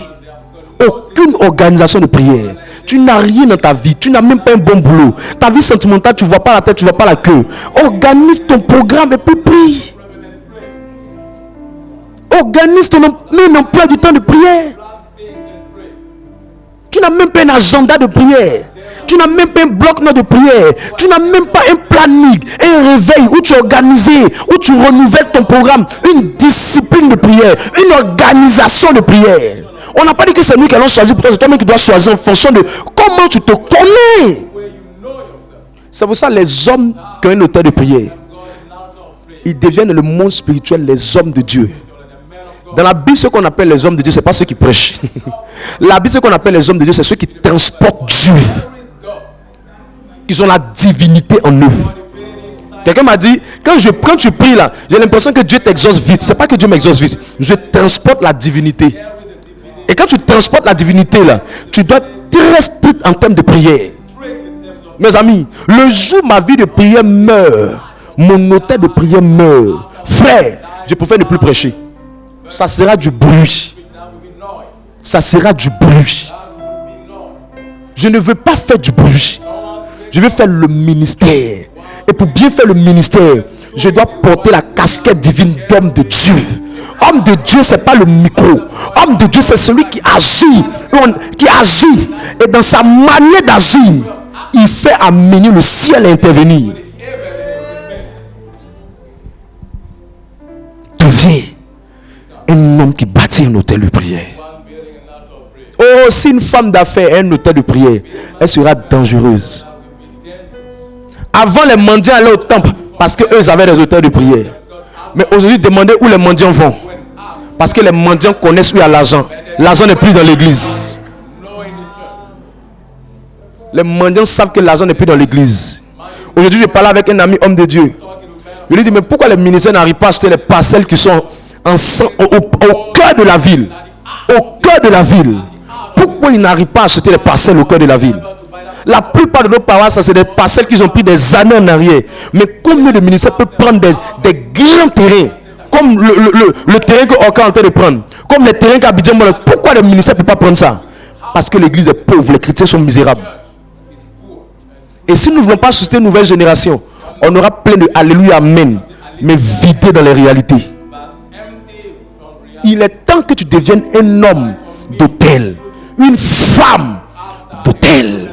Aucune organisation de prière. Tu n'as rien dans ta vie, tu n'as même pas un bon boulot. Ta vie sentimentale, tu ne vois pas la tête, tu ne vois pas la queue. Organise ton programme et puis prie. Organise ton emploi du temps de prière. Tu n'as même pas un agenda de prière. Tu n'as même pas un bloc-notes de prière. Tu n'as même pas un planning, un réveil où tu es organisé, où tu renouvelles ton programme, une discipline de prière, une organisation de prière. On n'a pas dit que c'est nous qui allons choisir pour toi, c'est toi-même qui dois choisir en fonction de comment tu te connais. C'est pour ça les hommes qui ont un hôtel de prière, ils deviennent le monde spirituel les hommes de Dieu. Dans la Bible, ce qu'on appelle les hommes de Dieu, ce n'est pas ceux qui prêchent. La Bible, ce qu'on appelle les hommes de Dieu, c'est ceux qui transportent Dieu. Ils ont la divinité en eux. Quelqu'un m'a dit, quand tu pries là, j'ai l'impression que Dieu t'exauce vite. Ce n'est pas que Dieu m'exauce vite. Je transporte la divinité. Et quand tu transportes la divinité là, tu dois être très strict en termes de prière. Mes amis, le jour où ma vie de prière meurt, mon hôtel de prière meurt, frère, je préfère ne plus prêcher. Ça sera du bruit. Ça sera du bruit. Je ne veux pas faire du bruit. Je veux faire le ministère. Et pour bien faire le ministère, je dois porter la casquette divine d'homme de Dieu. Homme de Dieu, ce n'est pas le micro. Homme de Dieu, c'est celui qui agit. Et dans sa manière d'agir, il fait amener le ciel à intervenir. Deviens un homme qui bâtit un hôtel de prière. Oh, si une femme d'affaires a un hôtel de prière, elle sera dangereuse. Avant, les mendiants allaient au temple parce qu'eux avaient des hôtels de prière. Mais aujourd'hui, demandez où les mendiants vont. Parce que les mendiants connaissent où il y a l'argent. L'argent n'est plus dans l'église. Les mendiants savent que l'argent n'est plus dans l'église. Aujourd'hui, je parlais avec un ami homme de Dieu. Je lui dis, mais pourquoi les ministères n'arrivent pas à acheter les parcelles qui sont au cœur de la ville? Au cœur de la ville. Pourquoi ils n'arrivent pas à acheter les parcelles au cœur de la ville? La plupart de nos paroisses, c'est des parcelles qu'ils ont pris des années en arrière. Mais combien de ministères peuvent prendre des grands terrains, comme le terrain que Oka est en train de prendre, comme les terrains qu'Abidjan. Pourquoi les ministères ne peuvent pas prendre ça? Parce que l'église est pauvre, les chrétiens sont misérables. Et si nous ne voulons pas susciter une nouvelle génération, on aura plein de alléluia, amen, mais vidé dans les réalités. Il est temps que tu deviennes un homme d'hôtel, une femme d'hôtel.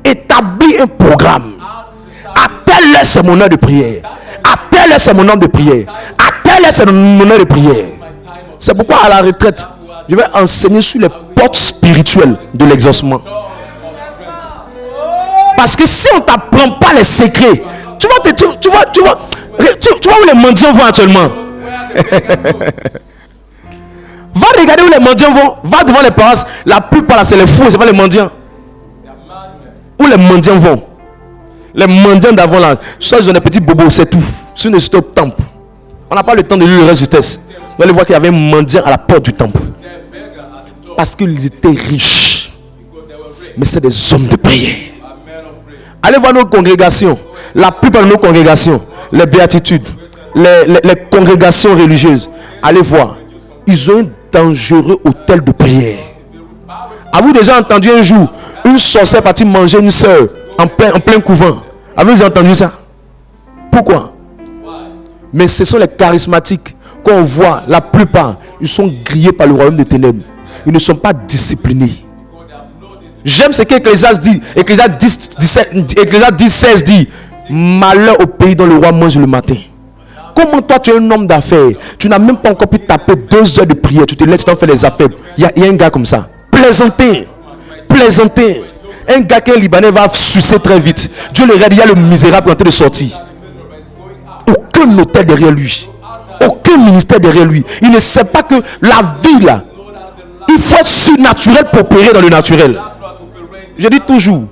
Établis un programme. À telle heure, c'est mon heure de prière. À telle heure, c'est mon heure de prière. À telle heure, c'est mon heure de prière. C'est pourquoi à la retraite, je vais enseigner sur les portes spirituelles de l'exaucement. Parce que si on ne t'apprend pas les secrets, tu vois où les mendiants vont actuellement. Va regarder où les mendiants vont. Va devant les paroisses. La plupart là, c'est les fous, c'est pas les mendiants. Où les mendiants vont. Les mendiants d'avant là, soit ils ont des petits bobos, c'est tout. Sur une stop temple. On n'a pas le temps de lire le reste du texte. Vous allez voir qu'il y avait un mendiant à la porte du temple. Parce qu'ils étaient riches. Mais c'est des hommes de prière. Allez voir nos congrégations. La plupart de nos congrégations, les béatitudes, les congrégations religieuses. Allez voir. Ils ont un dangereux hôtel de prière. Avez-vous déjà entendu un jour une sorcière partie manger une soeur en plein couvent? Avez-vous déjà entendu ça? Pourquoi? Mais ce sont les charismatiques qu'on voit, la plupart, ils sont grillés par le royaume des ténèbres. Ils ne sont pas disciplinés. J'aime ce qu'Ecclésiaste dit. Ecclésiaste 10, 16 dit: malheur au pays dont le roi mange le matin. Comment toi tu es un homme d'affaires, tu n'as même pas encore pu taper 2 heures de prière, tu te laisses faire les affaires. Il y a un gars comme ça. Plaisanter. Un gars qu'un Libanais va sucer très vite. Dieu le regarde, il y a le misérable en train de sortir. Aucun hôtel derrière lui. Aucun ministère derrière lui. Il ne sait pas que la vie là, il faut être surnaturel pour opérer dans le naturel. Je dis toujours,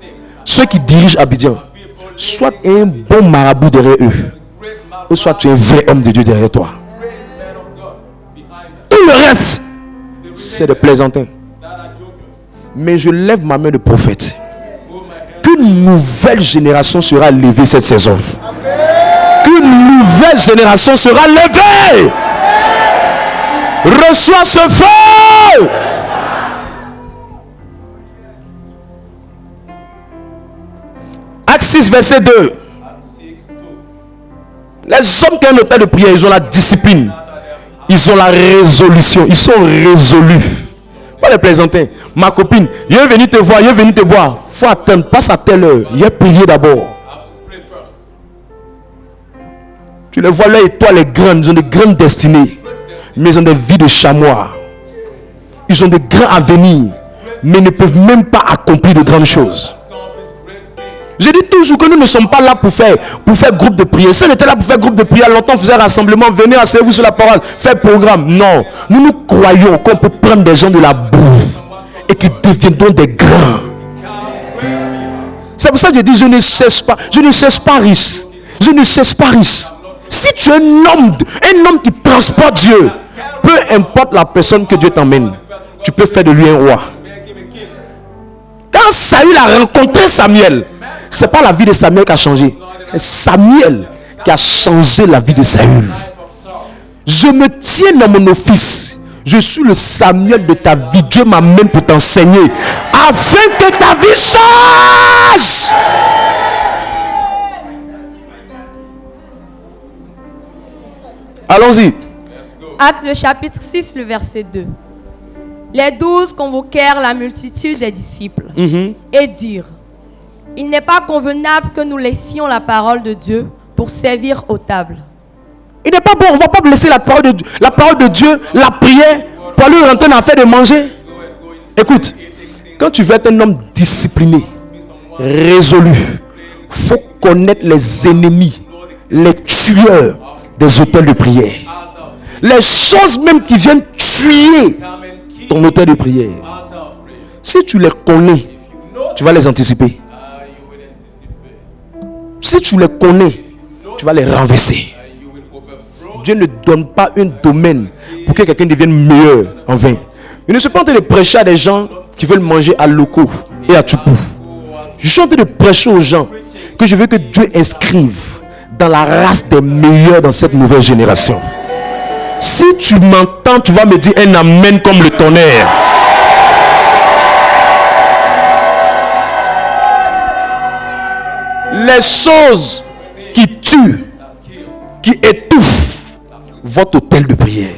ceux qui dirigent Abidjan, soit un bon marabout derrière eux, ou soit tu es un vrai homme de Dieu derrière toi. Tout le reste, c'est de plaisantins. Mais je lève ma main de prophète. Qu'une nouvelle génération sera levée cette saison. Qu'une nouvelle génération sera levée. Reçois ce feu. Acte 6, verset 2. Les hommes qui ont un hôtel de prière, ils ont la discipline. Ils ont la résolution. Ils sont résolus. Pas les plaisantins. Ma copine, il est venu te voir, il est venu te boire. Il faut attendre, passe à telle heure. Il a prié d'abord. Tu les vois, leurs étoiles les grandes, ils ont de grandes destinées. Mais ils ont des vies de chamois. Ils ont de grands avenirs. Mais ils ne peuvent même pas accomplir de grandes choses. Je dis toujours que nous ne sommes pas là pour faire groupe de prière. Si on était là pour faire groupe de prière, longtemps on faisait rassemblement, venez asseyez-vous sur la parole, faire programme. Non, nous croyons qu'on peut prendre des gens de la boue et qui deviendront des grands. C'est pour ça que je dis, je ne cherche pas riche. Je ne cherche pas riche. Si tu es un homme qui transporte Dieu, peu importe la personne que Dieu t'emmène, tu peux faire de lui un roi. Quand Saül a rencontré Samuel, c'est pas la vie de Samuel qui a changé. C'est Samuel qui a changé la vie de Saül. Je me tiens dans mon office. Je suis le Samuel de ta vie. Dieu m'amène pour t'enseigner. Afin que ta vie change. Allons-y. Acte le chapitre 6, le verset 2. Les 12 convoquèrent la multitude des disciples et dirent: il n'est pas convenable que nous laissions la parole de Dieu pour servir aux tables. Il n'est pas bon, on ne va pas laisser la parole de Dieu, la prière, pour lui rentrer dans l'affaire de manger. Écoute, quand tu veux être un homme discipliné, résolu, il faut connaître les ennemis, les tueurs des hôtels de prière. Les choses même qui viennent tuer ton hôtel de prière. Si tu les connais, tu vas les anticiper. Si tu les connais, tu vas les renverser. Dieu ne donne pas un domaine pour que quelqu'un devienne meilleur en vain. Il ne se pas en train de prêcher à des gens qui veulent manger à Loko et à Tupou. Je suis en train de prêcher aux gens que je veux que Dieu inscrive dans la race des meilleurs dans cette nouvelle génération. Si tu m'entends, tu vas me dire un amen comme le tonnerre. Les choses qui tuent, qui étouffent votre hôtel de prière.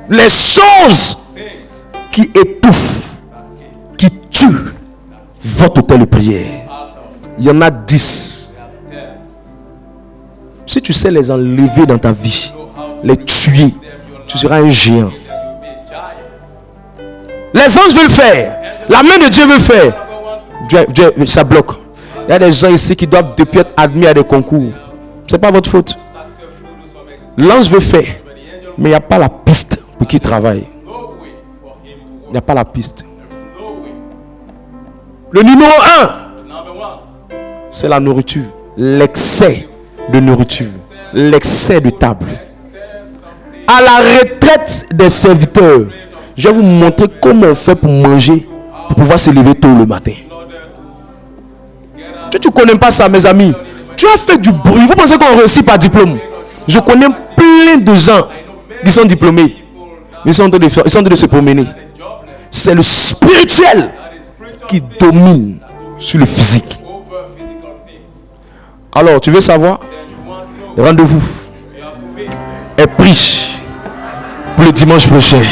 Les choses qui étouffent, qui tuent votre hôtel de prière. Il y en a 10. Si tu sais les enlever dans ta vie, les tuer, tu seras un géant. Les anges veulent faire. La main de Dieu veut faire. Dieu, ça bloque. Il y a des gens ici qui doivent depuis être admis à des concours. Ce n'est pas votre faute. L'ange veut faire, mais il n'y a pas la piste pour qu'il travaille. Il n'y a pas la piste. Le numéro 1, c'est la nourriture. L'excès de nourriture. L'excès de table. À la retraite des serviteurs, je vais vous montrer comment on fait pour manger, pour pouvoir se lever tôt le matin. Tu ne connais pas ça, mes amis. Tu as fait du bruit. Vous pensez qu'on réussit par diplôme? Je connais plein de gens qui sont diplômés. Ils sont en train de se promener. C'est le spirituel qui domine sur le physique. Alors, tu veux savoir? Rendez-vous est pris pour le dimanche prochain.